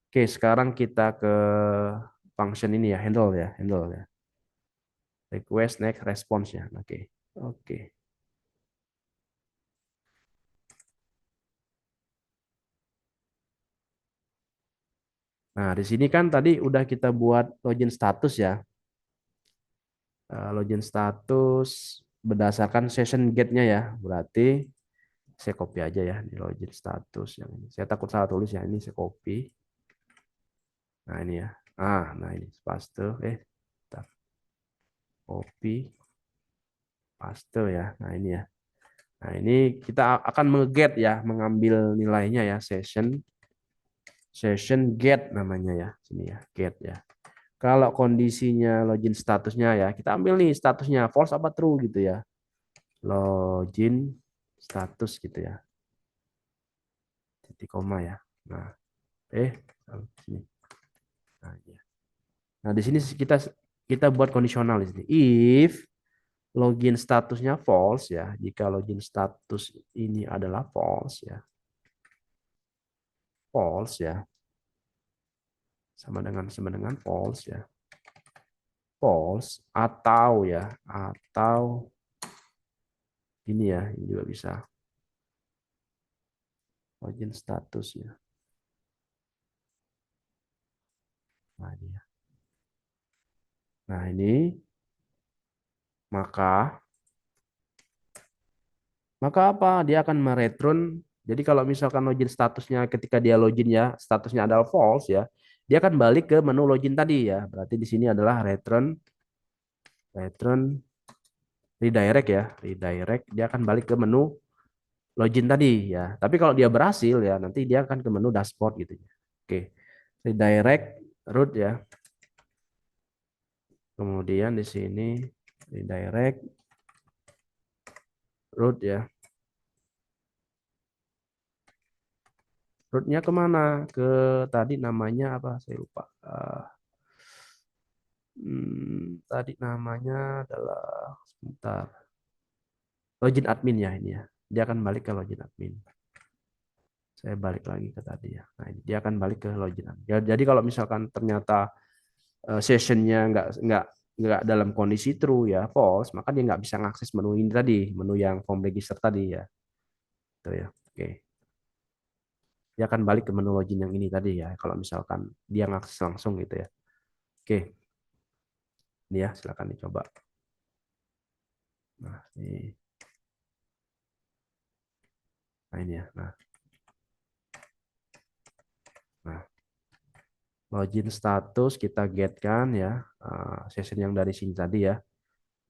Oke, sekarang kita ke function ini ya, handle ya, handle ya. Request, next, response ya. Oke. Oke. Nah, di sini kan tadi udah kita buat login status ya. Login status berdasarkan session get-nya ya. Berarti saya copy aja ya di login status yang ini. Saya takut salah tulis ya. Ini saya copy. Nah, ini ya. Nah ini paste. Bentar. Copy, paste ya. Nah, ini ya. Nah, ini kita akan menge-get ya, mengambil nilainya ya, session get namanya ya. Sini ya, get ya. Kalau kondisinya login statusnya ya, kita ambil nih statusnya false apa true gitu ya. Login status gitu ya. Titik koma ya. Nah, sini. Nah, ya. Nah, di sini kita kita buat kondisional di sini. If login statusnya false ya, jika login status ini adalah false ya. False ya. Sama dengan false ya. False atau ya, atau ini ya, ini juga bisa. Login status ya. Nah, ini ya. Nah, ini maka apa? Dia akan mereturn. Jadi kalau misalkan login statusnya ketika dia login ya, statusnya adalah false ya, dia akan balik ke menu login tadi ya. Berarti di sini adalah return redirect ya, redirect. Dia akan balik ke menu login tadi ya. Tapi kalau dia berhasil ya, nanti dia akan ke menu dashboard gitu ya. Oke, redirect root ya. Kemudian di sini redirect root ya. Rootnya kemana? Ke tadi namanya apa? Saya lupa. Tadi namanya adalah sebentar. Login admin ya ini ya. Dia akan balik ke login admin. Saya balik lagi ke tadi ya. Nah, ini dia akan balik ke login admin. Ya, jadi kalau misalkan ternyata sessionnya nggak dalam kondisi true ya false, maka dia nggak bisa mengakses menu ini tadi, menu yang form register tadi ya. Itu ya. Oke. Dia akan balik ke menu login yang ini tadi ya. Kalau misalkan dia ngakses langsung gitu ya. Oke. Ini ya, silakan dicoba. Nah, ini. Nah, ini ya. Nah, login status kita get kan ya. Session yang dari sini tadi ya.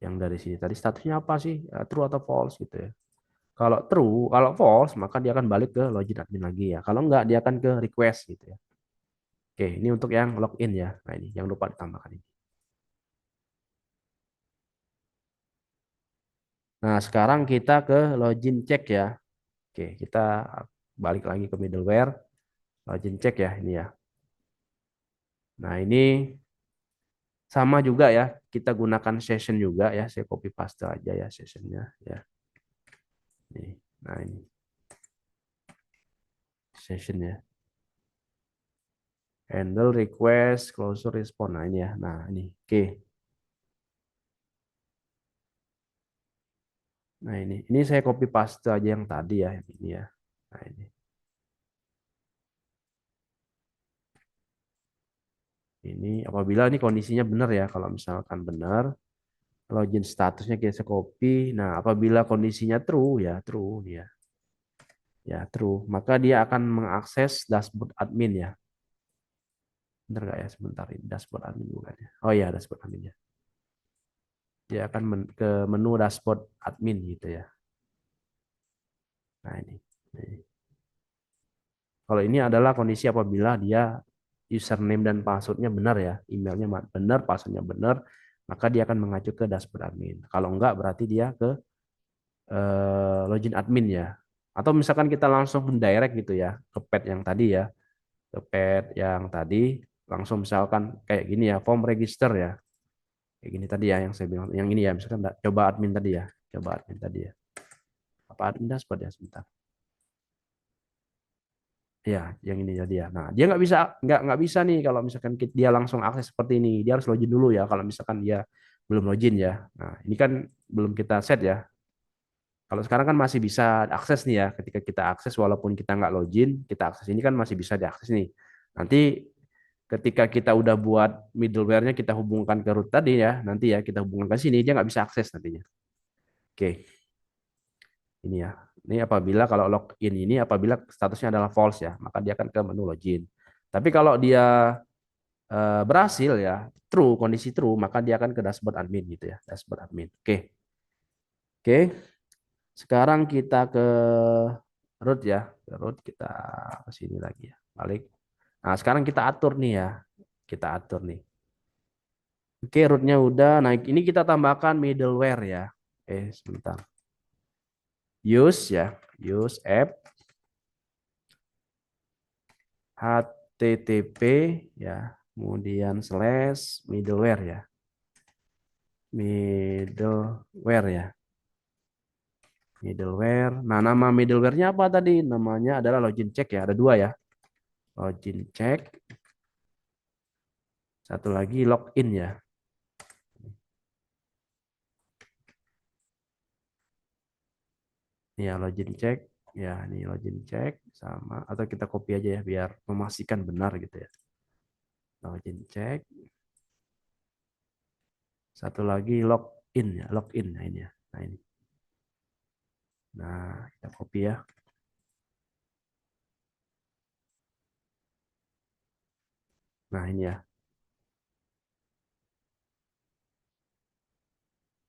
Yang dari sini tadi statusnya apa sih? True atau false gitu ya. Kalau true, kalau false, maka dia akan balik ke login admin lagi ya. Kalau enggak, dia akan ke request gitu ya. Oke, ini untuk yang login ya. Nah, ini yang lupa ditambahkan ini. Nah, sekarang kita ke login check ya. Oke, kita balik lagi ke middleware. Login check ya, ini ya. Nah, ini sama juga ya. Kita gunakan session juga ya. Saya copy paste aja ya sessionnya ya. Nih. Nah, ini session ya. Handle request, closure response. Nah, ini ya. Nah, ini. Oke. Nah, ini saya copy paste aja yang tadi ya, yang ini ya. Nah, ini. Ini apabila ini kondisinya benar ya. Kalau misalkan benar, login statusnya kita copy. Nah, apabila kondisinya true ya, true ya. Ya, true. Maka dia akan mengakses dashboard admin ya. Benar nggak ya? Sebentar, ini dashboard admin bukan ya? Oh iya, dashboard admin ya. Dia akan ke menu dashboard admin gitu ya. Nah, ini. Nih. Kalau ini adalah kondisi apabila dia username dan passwordnya benar ya, emailnya benar, passwordnya benar, maka dia akan mengacu ke dashboard admin. Kalau enggak, berarti dia ke login admin ya. Atau misalkan kita langsung mendirect gitu ya, ke pad yang tadi ya, ke pad yang tadi, langsung misalkan kayak gini ya, form register ya, kayak gini tadi ya yang saya bilang, yang ini ya, misalkan coba admin tadi ya, coba admin tadi ya, apa admin dashboard ya sebentar. Ya, yang ini jadi ya. Nah, dia nggak bisa nih kalau misalkan dia langsung akses seperti ini. Dia harus login dulu ya kalau misalkan dia belum login ya. Nah, ini kan belum kita set ya. Kalau sekarang kan masih bisa akses nih ya. Ketika kita akses walaupun kita nggak login, kita akses ini kan masih bisa diakses nih. Nanti ketika kita udah buat middleware-nya kita hubungkan ke root tadi ya. Nanti ya kita hubungkan ke sini dia nggak bisa akses nantinya. Oke, ini ya. Ini apabila kalau login ini apabila statusnya adalah false ya, maka dia akan ke menu login. Tapi kalau dia berhasil ya, true, kondisi true, maka dia akan ke dashboard admin gitu ya, dashboard admin. Oke, oke. Sekarang kita ke root ya, ke root kita ke sini lagi ya, balik. Nah, sekarang kita atur nih ya, kita atur nih. Oke, rootnya udah. Nah, ini kita tambahkan middleware ya. Sebentar. Use ya, use app HTTP ya, kemudian slash middleware ya, middleware ya. Middleware. Nah, nama middleware-nya apa tadi? Namanya adalah login check ya. Ada dua ya. Login check. Satu lagi login ya. Ini ya login check. Ya, ini login check sama atau kita copy aja ya biar memastikan benar gitu ya. Login check. Satu lagi login ya, login. Nah, ini ya. Nah, ini. Nah, kita copy ya. Nah, ini ya.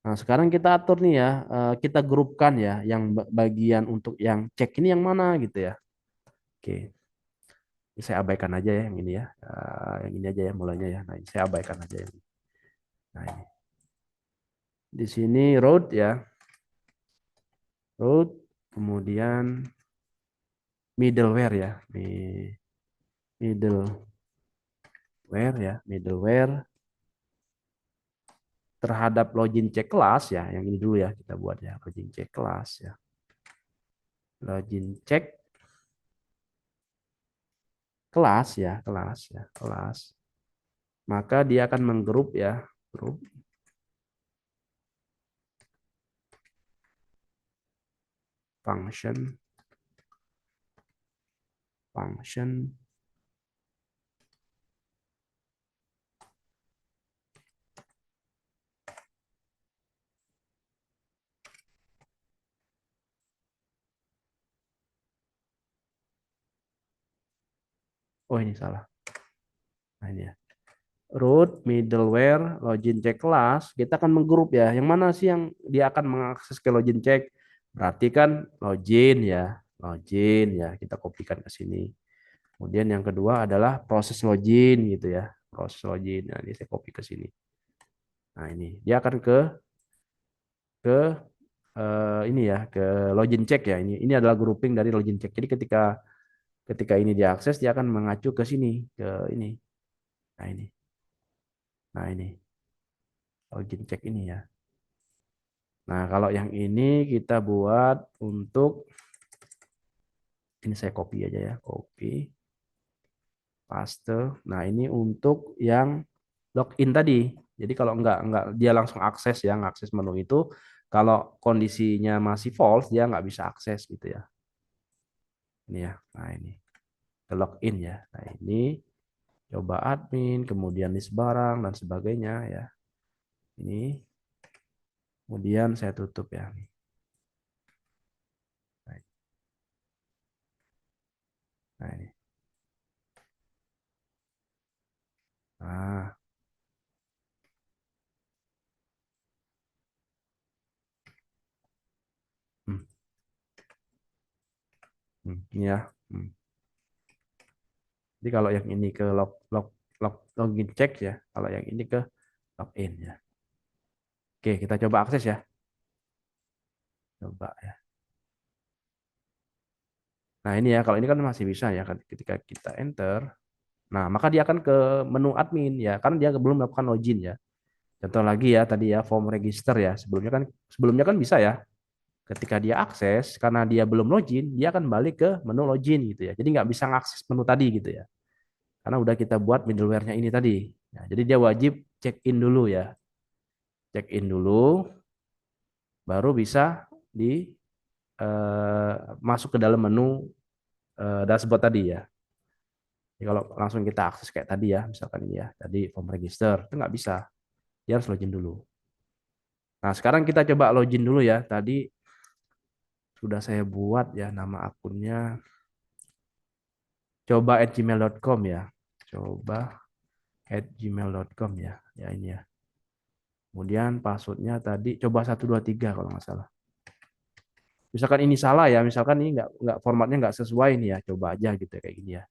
Nah, sekarang kita atur nih ya, kita grupkan ya, yang bagian untuk yang cek ini yang mana gitu ya. Oke, saya abaikan aja ya yang ini ya. Yang ini aja ya mulanya ya. Nah, ini saya abaikan aja yang ini. Nah, ini. Di sini root ya. Root, kemudian middleware ya. Middleware ya, middleware terhadap login check class ya. Yang ini dulu ya kita buat ya, login check class ya. Login check kelas ya, kelas ya, kelas. Maka dia akan menggrup ya, grup function function. Oh, ini salah. Nah, ini ya. Root, middleware, login check class, kita akan menggrup ya. Yang mana sih yang dia akan mengakses ke login check? Berarti kan login ya, login ya. Kita kopikan ke sini. Kemudian yang kedua adalah proses login gitu ya, proses login. Nah, ini saya copy ke sini. Nah, ini dia akan ke ini ya, ke login check ya. Ini adalah grouping dari login check. Jadi ketika ketika ini diakses dia akan mengacu ke sini, ke ini. Nah ini. Nah ini. Login check ini ya. Nah, kalau yang ini kita buat untuk ini saya copy aja ya, copy, paste. Nah, ini untuk yang login tadi. Jadi kalau enggak dia langsung akses ya, ngakses menu itu. Kalau kondisinya masih false, dia nggak bisa akses gitu ya. Ini ya. Nah, ini ke login ya. Nah, ini coba admin, kemudian list barang dan sebagainya ya. Ini kemudian saya tutup ya. Nah, ini. Nah, hmm, ini ya. Jadi kalau yang ini ke login check ya, kalau yang ini ke login ya. Oke, kita coba akses ya. Coba ya. Nah, ini ya, kalau ini kan masih bisa ya kan ketika kita enter. Nah, maka dia akan ke menu admin ya, karena dia belum melakukan login ya. Contoh lagi ya tadi ya form register ya. Sebelumnya kan bisa ya. Ketika dia akses karena dia belum login, dia akan balik ke menu login gitu ya. Jadi nggak bisa ngakses menu tadi gitu ya. Karena udah kita buat middleware-nya ini tadi. Nah, jadi dia wajib check in dulu ya. Check in dulu baru bisa di eh, masuk ke dalam menu dashboard tadi ya. Jadi kalau langsung kita akses kayak tadi ya, misalkan ini ya, tadi form register, itu nggak bisa. Dia harus login dulu. Nah, sekarang kita coba login dulu ya. Tadi sudah saya buat ya nama akunnya. Coba @gmail.com ya. Coba @gmail.com ya. Ya ini ya. Kemudian passwordnya tadi coba 123 kalau nggak salah. Misalkan ini salah ya, misalkan ini nggak formatnya nggak sesuai nih ya, coba aja gitu ya, kayak gini ya.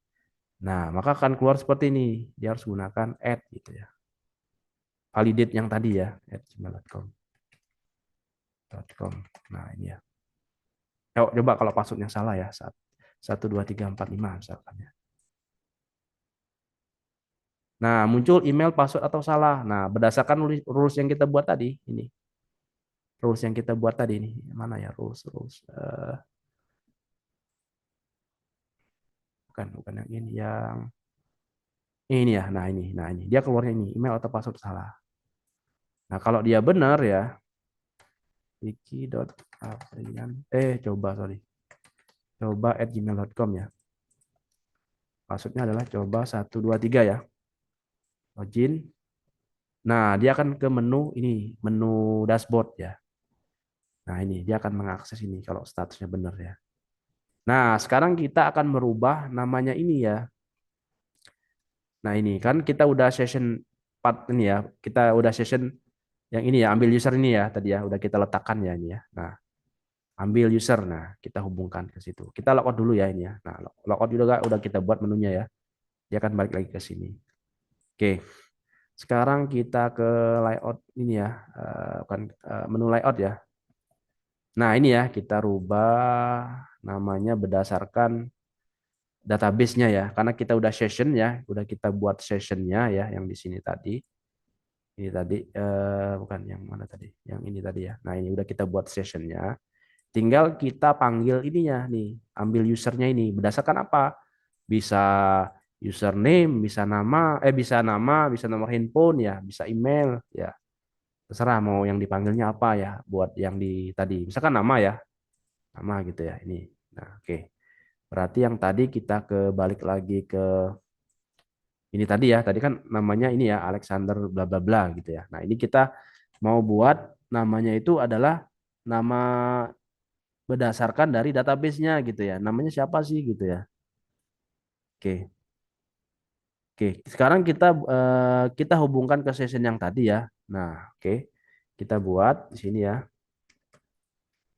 Nah, maka akan keluar seperti ini. Dia harus gunakan add gitu ya. Validate yang tadi ya, @gmail.com. Nah, ini ya. Coba kalau passwordnya salah ya, 12345 misalkan ya. Nah, muncul email, password atau salah. Nah, berdasarkan rules yang kita buat tadi, ini. Rules yang kita buat tadi ini. Mana ya rules? Bukan yang ini, yang ini ya. Nah ini. Dia keluarnya ini, email atau password salah. Nah, kalau dia benar ya, Vicky.Aprian, coba sorry. Coba @gmail.com ya. Passwordnya adalah coba 123 ya. Login. Nah, dia akan ke menu ini, menu dashboard ya. Nah, ini dia akan mengakses ini kalau statusnya benar ya. Nah, sekarang kita akan merubah namanya ini ya. Nah, ini kan kita udah session part ini ya. Kita udah session yang ini ya, ambil user ini ya tadi ya, udah kita letakkan ya ini ya. Nah, ambil user. Nah, kita hubungkan ke situ. Kita logout dulu ya ini ya. Nah, logout juga udah kita buat menunya ya. Dia akan balik lagi ke sini. Oke. Sekarang kita ke layout ini ya, bukan menu layout ya. Nah, ini ya, kita rubah namanya berdasarkan database-nya ya. Karena kita udah session ya, udah kita buat session-nya ya yang di sini tadi. Ini tadi bukan yang mana tadi? Yang ini tadi ya. Nah, ini udah kita buat session-nya. Tinggal kita panggil ininya nih, ambil usernya ini. Berdasarkan apa? Bisa username, bisa nomor handphone ya, bisa email ya. Terserah mau yang dipanggilnya apa ya, buat yang di tadi. Misalkan nama ya, nama gitu ya. Ini. Nah, oke. Berarti yang tadi kita balik lagi ke ini tadi ya. Tadi kan namanya ini ya Alexander bla bla bla gitu ya. Nah, ini kita mau buat namanya itu adalah nama berdasarkan dari database-nya gitu ya. Namanya siapa sih gitu ya. Oke. Oke, sekarang kita hubungkan ke session yang tadi ya. Nah, oke. Kita buat di sini ya.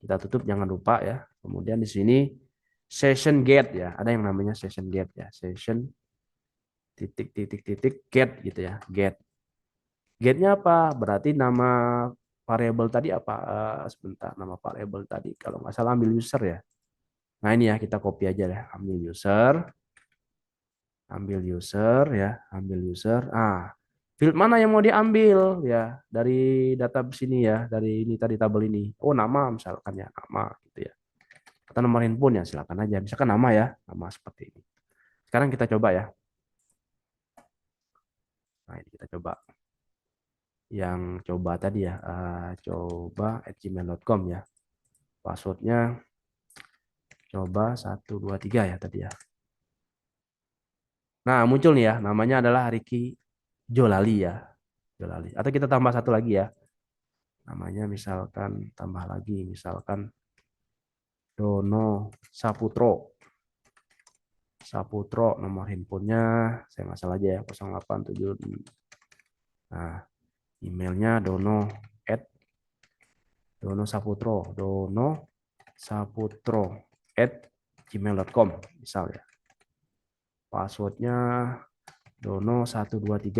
Kita tutup jangan lupa ya. Kemudian di sini session get ya. Ada yang namanya session get ya. Session titik get gitu ya. Get. Getnya apa? Berarti nama variabel tadi apa? Sebentar, nama variabel tadi kalau nggak salah, ambil user ya. Nah, ini ya kita copy aja deh. Ambil user. Ambil user ya, ambil user. Field mana yang mau diambil ya dari data sini ya, dari ini tadi tabel ini. Oh, nama misalkan ya, nama gitu ya. Atau nomor handphone ya, silakan aja. Misalkan nama ya, nama seperti ini. Sekarang kita coba ya. Nah, ini kita coba yang coba tadi ya, coba @gmail.com ya. Passwordnya coba 123 ya tadi ya. Nah, muncul nih ya, namanya adalah Ricky Jolali ya. Jolali. Atau kita tambah satu lagi ya. Namanya misalkan tambah lagi, misalkan Dono Saputro. Saputro, nomor handphonenya saya nggak salah aja ya, 087. Nah, emailnya Dono at Dono Saputro, Dono Saputro at gmail.com misal ya. Passwordnya Dono123.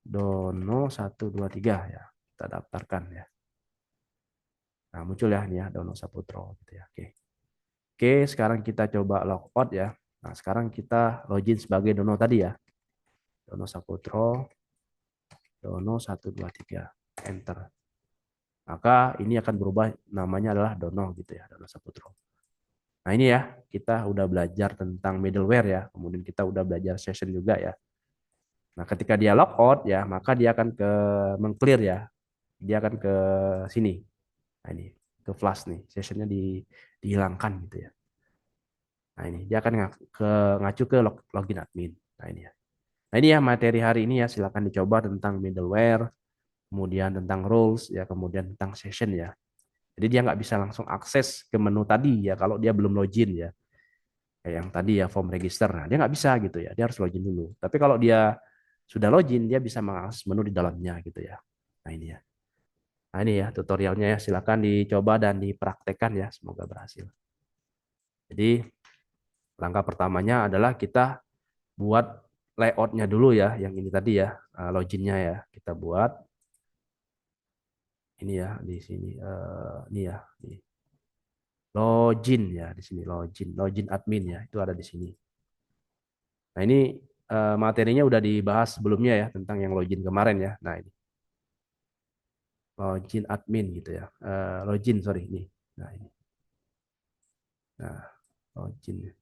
Dono123 ya. Kita daftarkan ya. Nah, muncul ya ini ya Dono Saputro gitu ya. Oke. Oke, sekarang kita coba logout ya. Nah, sekarang kita login sebagai Dono tadi ya. Dono Saputro, Dono123. Enter. Maka ini akan berubah namanya adalah Dono gitu ya, Dono Saputro. Nah, ini ya, kita udah belajar tentang middleware ya. Kemudian kita udah belajar session juga ya. Nah, ketika dia logout ya, maka dia akan ke mengclear ya. Dia akan ke sini. Nah, ini ke flash nih, sessionnya dihilangkan gitu ya. Nah, ini dia akan ngacu ke login admin. Nah, ini ya. Nah, ini ya materi hari ini ya, silakan dicoba tentang middleware, kemudian tentang rules ya, kemudian tentang session ya. Jadi dia nggak bisa langsung akses ke menu tadi ya kalau dia belum login ya. Kayak yang tadi ya form register. Nah, dia nggak bisa gitu ya. Dia harus login dulu. Tapi kalau dia sudah login, dia bisa mengakses menu di dalamnya gitu ya. Nah, ini ya. Nah, ini ya tutorialnya ya. Silakan dicoba dan dipraktekkan ya. Semoga berhasil. Jadi langkah pertamanya adalah kita buat layoutnya dulu ya. Yang ini tadi ya, loginnya ya. Kita buat ini ya di sini. Ini ya. Ini. Login ya di sini. Login admin ya. Itu ada di sini. Nah, ini materinya udah dibahas sebelumnya ya tentang yang login kemarin ya. Nah, ini login admin gitu ya. Login sorry ini. Nah, ini. Nah, login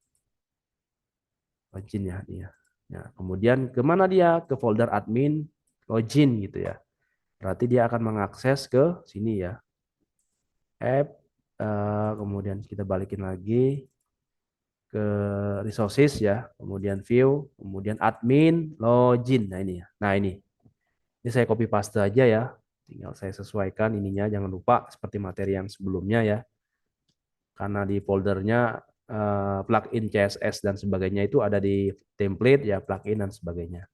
login ya ini ya. Nah, kemudian kemana dia? Ke folder admin login gitu ya. Berarti dia akan mengakses ke sini ya. App kemudian kita balikin lagi ke resources ya, kemudian view, kemudian admin, login. Nah, ini ya. Nah, ini saya copy paste aja ya. Tinggal saya sesuaikan ininya, jangan lupa seperti materi yang sebelumnya ya. Karena di foldernya plugin CSS dan sebagainya itu ada di template ya, plugin dan sebagainya.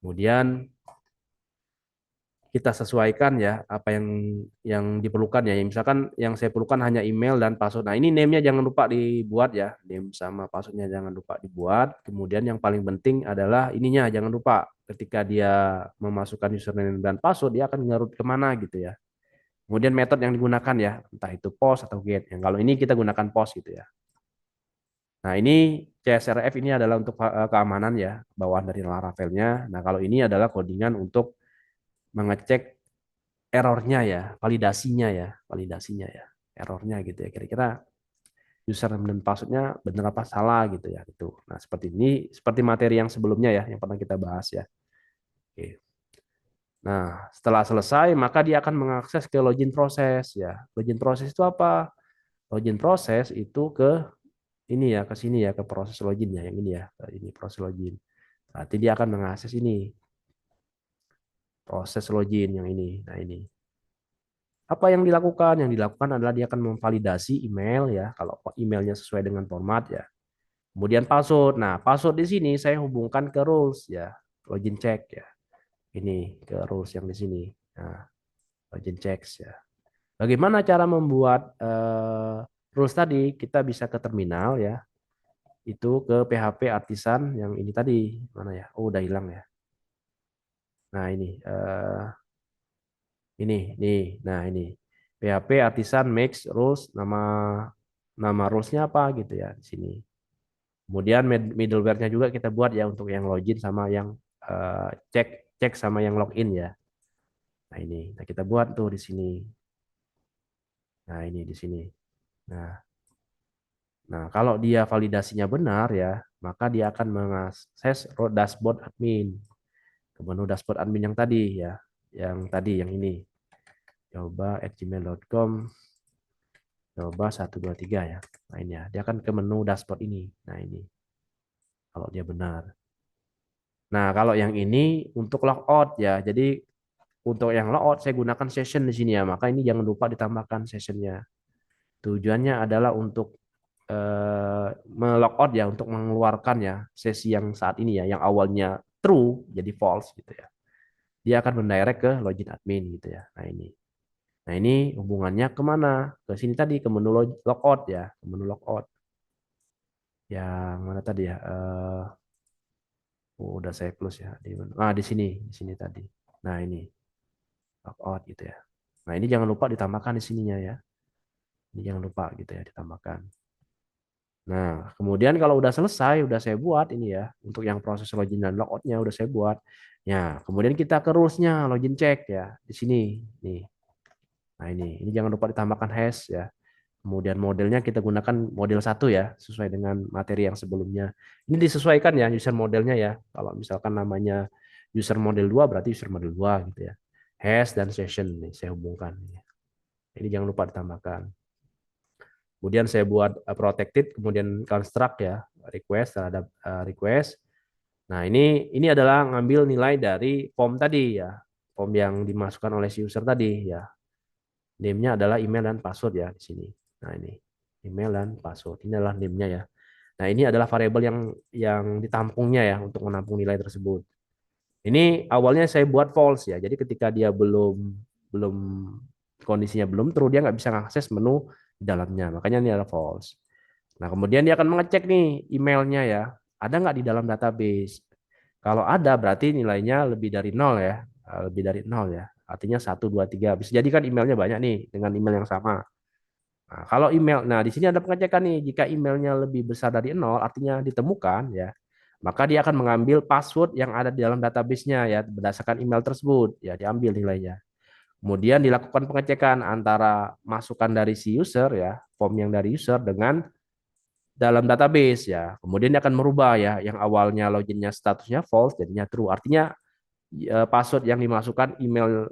Kemudian kita sesuaikan ya apa yang diperlukan ya. Misalkan yang saya perlukan hanya email dan password. Nah, ini name-nya jangan lupa dibuat ya. Name sama passwordnya jangan lupa dibuat. Kemudian yang paling penting adalah ininya jangan lupa ketika dia memasukkan username dan password dia akan ngerut kemana gitu ya. Kemudian metode yang digunakan ya, entah itu post atau get. Yang kalau ini kita gunakan post gitu ya. Nah, ini CSRF ini adalah untuk keamanan ya, bawaan dari Laravelnya. Nah, kalau ini adalah codingan untuk mengecek errornya ya, validasinya ya, errornya gitu ya. Kira-kira username dan passwordnya benar apa salah gitu ya itu. Nah, seperti ini, seperti materi yang sebelumnya ya, yang pernah kita bahas ya. Oke. Nah, setelah selesai maka dia akan mengakses ke login proses ya. Login proses itu apa? Login proses itu ke ini ya, ke sini ya, ke proses login ya, yang ini ya, ini proses login. Berarti dia akan mengakses ini proses login yang ini. Nah, ini. Apa yang dilakukan? Yang dilakukan adalah dia akan memvalidasi email ya, kalau emailnya sesuai dengan format ya. Kemudian password. Nah, password di sini saya hubungkan ke rules ya, login check ya. Ini ke rules yang di sini. Nah, login checks ya. Bagaimana cara membuat rules tadi? Kita bisa ke terminal ya. Itu ke PHP Artisan yang ini tadi. Mana ya? Oh, udah hilang ya. Nah, ini nih. Nah, ini PHP Artisan Mix Rules, nama nama rulesnya apa gitu ya di sini. Kemudian middleware-nya juga kita buat ya untuk yang login sama yang cek cek sama yang login ya. Nah ini, nah kita buat tuh di sini. Nah ini di sini. Nah, nah kalau dia validasinya benar ya, maka dia akan mengakses dashboard admin ke menu dashboard admin yang tadi ya, yang ini. Coba @gmail.com, coba 123 ya. Nah ini ya, dia akan ke menu dashboard ini. Nah ini, kalau dia benar. Nah kalau yang ini untuk logout ya, jadi untuk yang logout saya gunakan session di sini ya, maka ini jangan lupa ditambahkan sessionnya. Tujuannya adalah untuk melogout ya, untuk mengeluarkan ya sesi yang saat ini ya, yang awalnya true jadi false gitu ya. Dia akan mendirect ke login admin gitu ya. Nah ini hubungannya kemana? Ke sini tadi ke menu logout ya, ke menu logout. Yang mana tadi ya? Udah saya close ya di menu. Di sini tadi. Nah ini logout gitu ya. Nah ini jangan lupa ditambahkan di sininya ya. Ini jangan lupa gitu ya ditambahkan. Nah, kemudian kalau udah selesai, udah saya buat ini ya, untuk yang proses login dan logoutnya udah saya buat. Ya, kemudian kita ke rules-nya, login check ya, di sini. Nih. Nah ini jangan lupa ditambahkan hash ya. Kemudian modelnya kita gunakan model 1 ya, sesuai dengan materi yang sebelumnya. Ini disesuaikan ya user modelnya ya. Kalau misalkan namanya user model 2 berarti user model 2 gitu ya. Hash dan session nih saya hubungkan. Ini jangan lupa ditambahkan. Kemudian saya buat protected, kemudian construct ya, request terhadap request. Nah, ini adalah ngambil nilai dari form tadi ya. Form yang dimasukkan oleh si user tadi ya. Name-nya adalah email dan password ya di sini. Nah, ini email dan password. Ini adalah name-nya ya. Nah, ini adalah variabel yang ditampungnya ya untuk menampung nilai tersebut. Ini awalnya saya buat false ya. Jadi ketika dia belum kondisinya belum true, dia nggak bisa mengakses menu di dalamnya. Makanya ini adalah false. Nah, kemudian dia akan mengecek nih emailnya ya. Ada nggak di dalam database? Kalau ada berarti nilainya lebih dari 0 ya. Lebih dari 0 ya. Artinya 1, 2, 3. Bisa jadi kan emailnya banyak nih dengan email yang sama. Nah, kalau email, nah di sini ada pengecekan nih, jika emailnya lebih besar dari 0, artinya ditemukan ya, maka dia akan mengambil password yang ada di dalam database-nya ya, berdasarkan email tersebut, ya diambil nilainya. Kemudian dilakukan pengecekan antara masukan dari si user ya, form yang dari user dengan dalam database ya. Kemudian dia akan merubah ya, yang awalnya loginnya statusnya false jadinya true. Artinya password yang dimasukkan,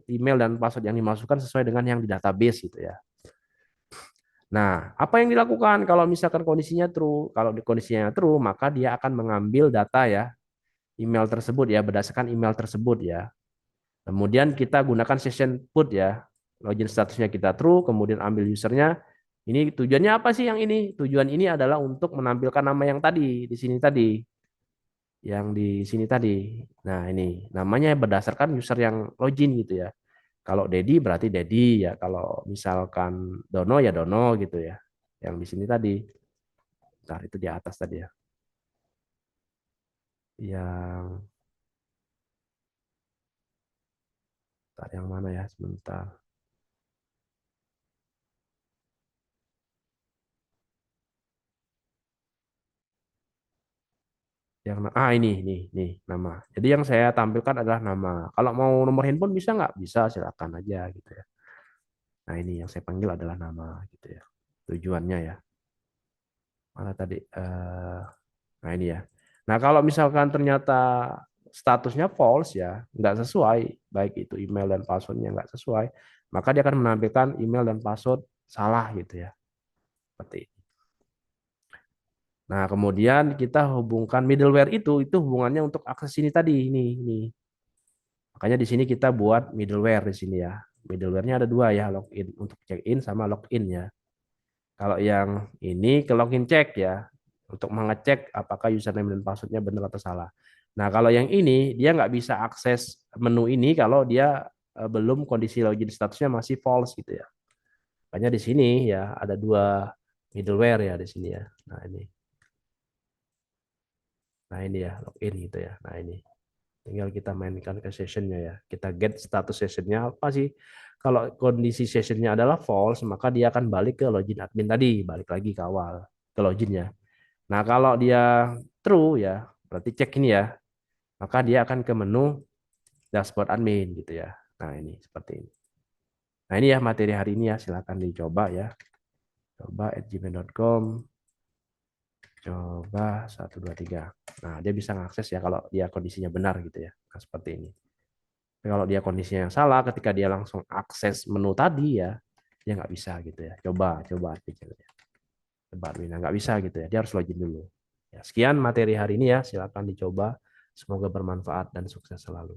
email dan password yang dimasukkan sesuai dengan yang di database gitu ya. Nah, apa yang dilakukan kalau misalkan kondisinya true? Kalau di kondisinya true, maka dia akan mengambil data ya, email tersebut ya, berdasarkan email tersebut ya. Kemudian kita gunakan session put ya, login statusnya kita true, kemudian ambil usernya. Ini tujuannya apa sih yang ini? Tujuan ini adalah untuk menampilkan nama yang tadi, di sini tadi, yang di sini tadi. Nah, ini namanya berdasarkan user yang login gitu ya. Kalau Dedi berarti Dedi ya. Kalau misalkan Dono ya Dono gitu ya. Yang di sini tadi. Bentar, itu di atas tadi ya. Yang bentar, yang mana ya? Sebentar. Ini nama. Jadi yang saya tampilkan adalah nama. Kalau mau nomor handphone bisa nggak? Bisa, silakan aja gitu ya. Nah ini yang saya panggil adalah nama gitu ya. Tujuannya ya. Mana tadi? Nah ini ya. Nah kalau misalkan ternyata statusnya false ya, nggak sesuai, baik itu email dan passwordnya nggak sesuai, maka dia akan menampilkan email dan password salah gitu ya. Seperti itu. Nah kemudian kita hubungkan middleware itu hubungannya untuk akses ini tadi, ini. Makanya di sini kita buat middleware di sini ya. Middleware-nya ada dua ya, login untuk check in sama login ya. Kalau yang ini ke login check ya, untuk mengecek apakah username dan passwordnya benar atau salah. Nah, kalau yang ini dia nggak bisa akses menu ini kalau dia belum kondisi login statusnya masih false gitu ya. Makanya di sini ya ada dua middleware ya di sini ya. Nah ini ya login gitu ya. Nah ini tinggal kita mainkan ke sessionnya ya. Kita get status sessionnya apa sih? Kalau kondisi sessionnya adalah false, maka dia akan balik ke login admin tadi, balik lagi ke awal ke loginnya. Nah, kalau dia true ya, berarti cek ini ya, maka dia akan ke menu dashboard admin gitu ya. Nah, ini seperti ini. Nah, ini ya materi hari ini ya, silakan dicoba ya. Coba @gmail.com, coba 1 2 3. Nah, dia bisa mengakses ya kalau dia kondisinya benar gitu ya. Nah, seperti ini. Tapi kalau dia kondisinya yang salah, ketika dia langsung akses menu tadi ya, dia nggak bisa gitu ya. Coba admin ya. Coba admin, nah, nggak bisa gitu ya. Dia harus login dulu. Ya, sekian materi hari ini ya, silakan dicoba. Semoga bermanfaat dan sukses selalu.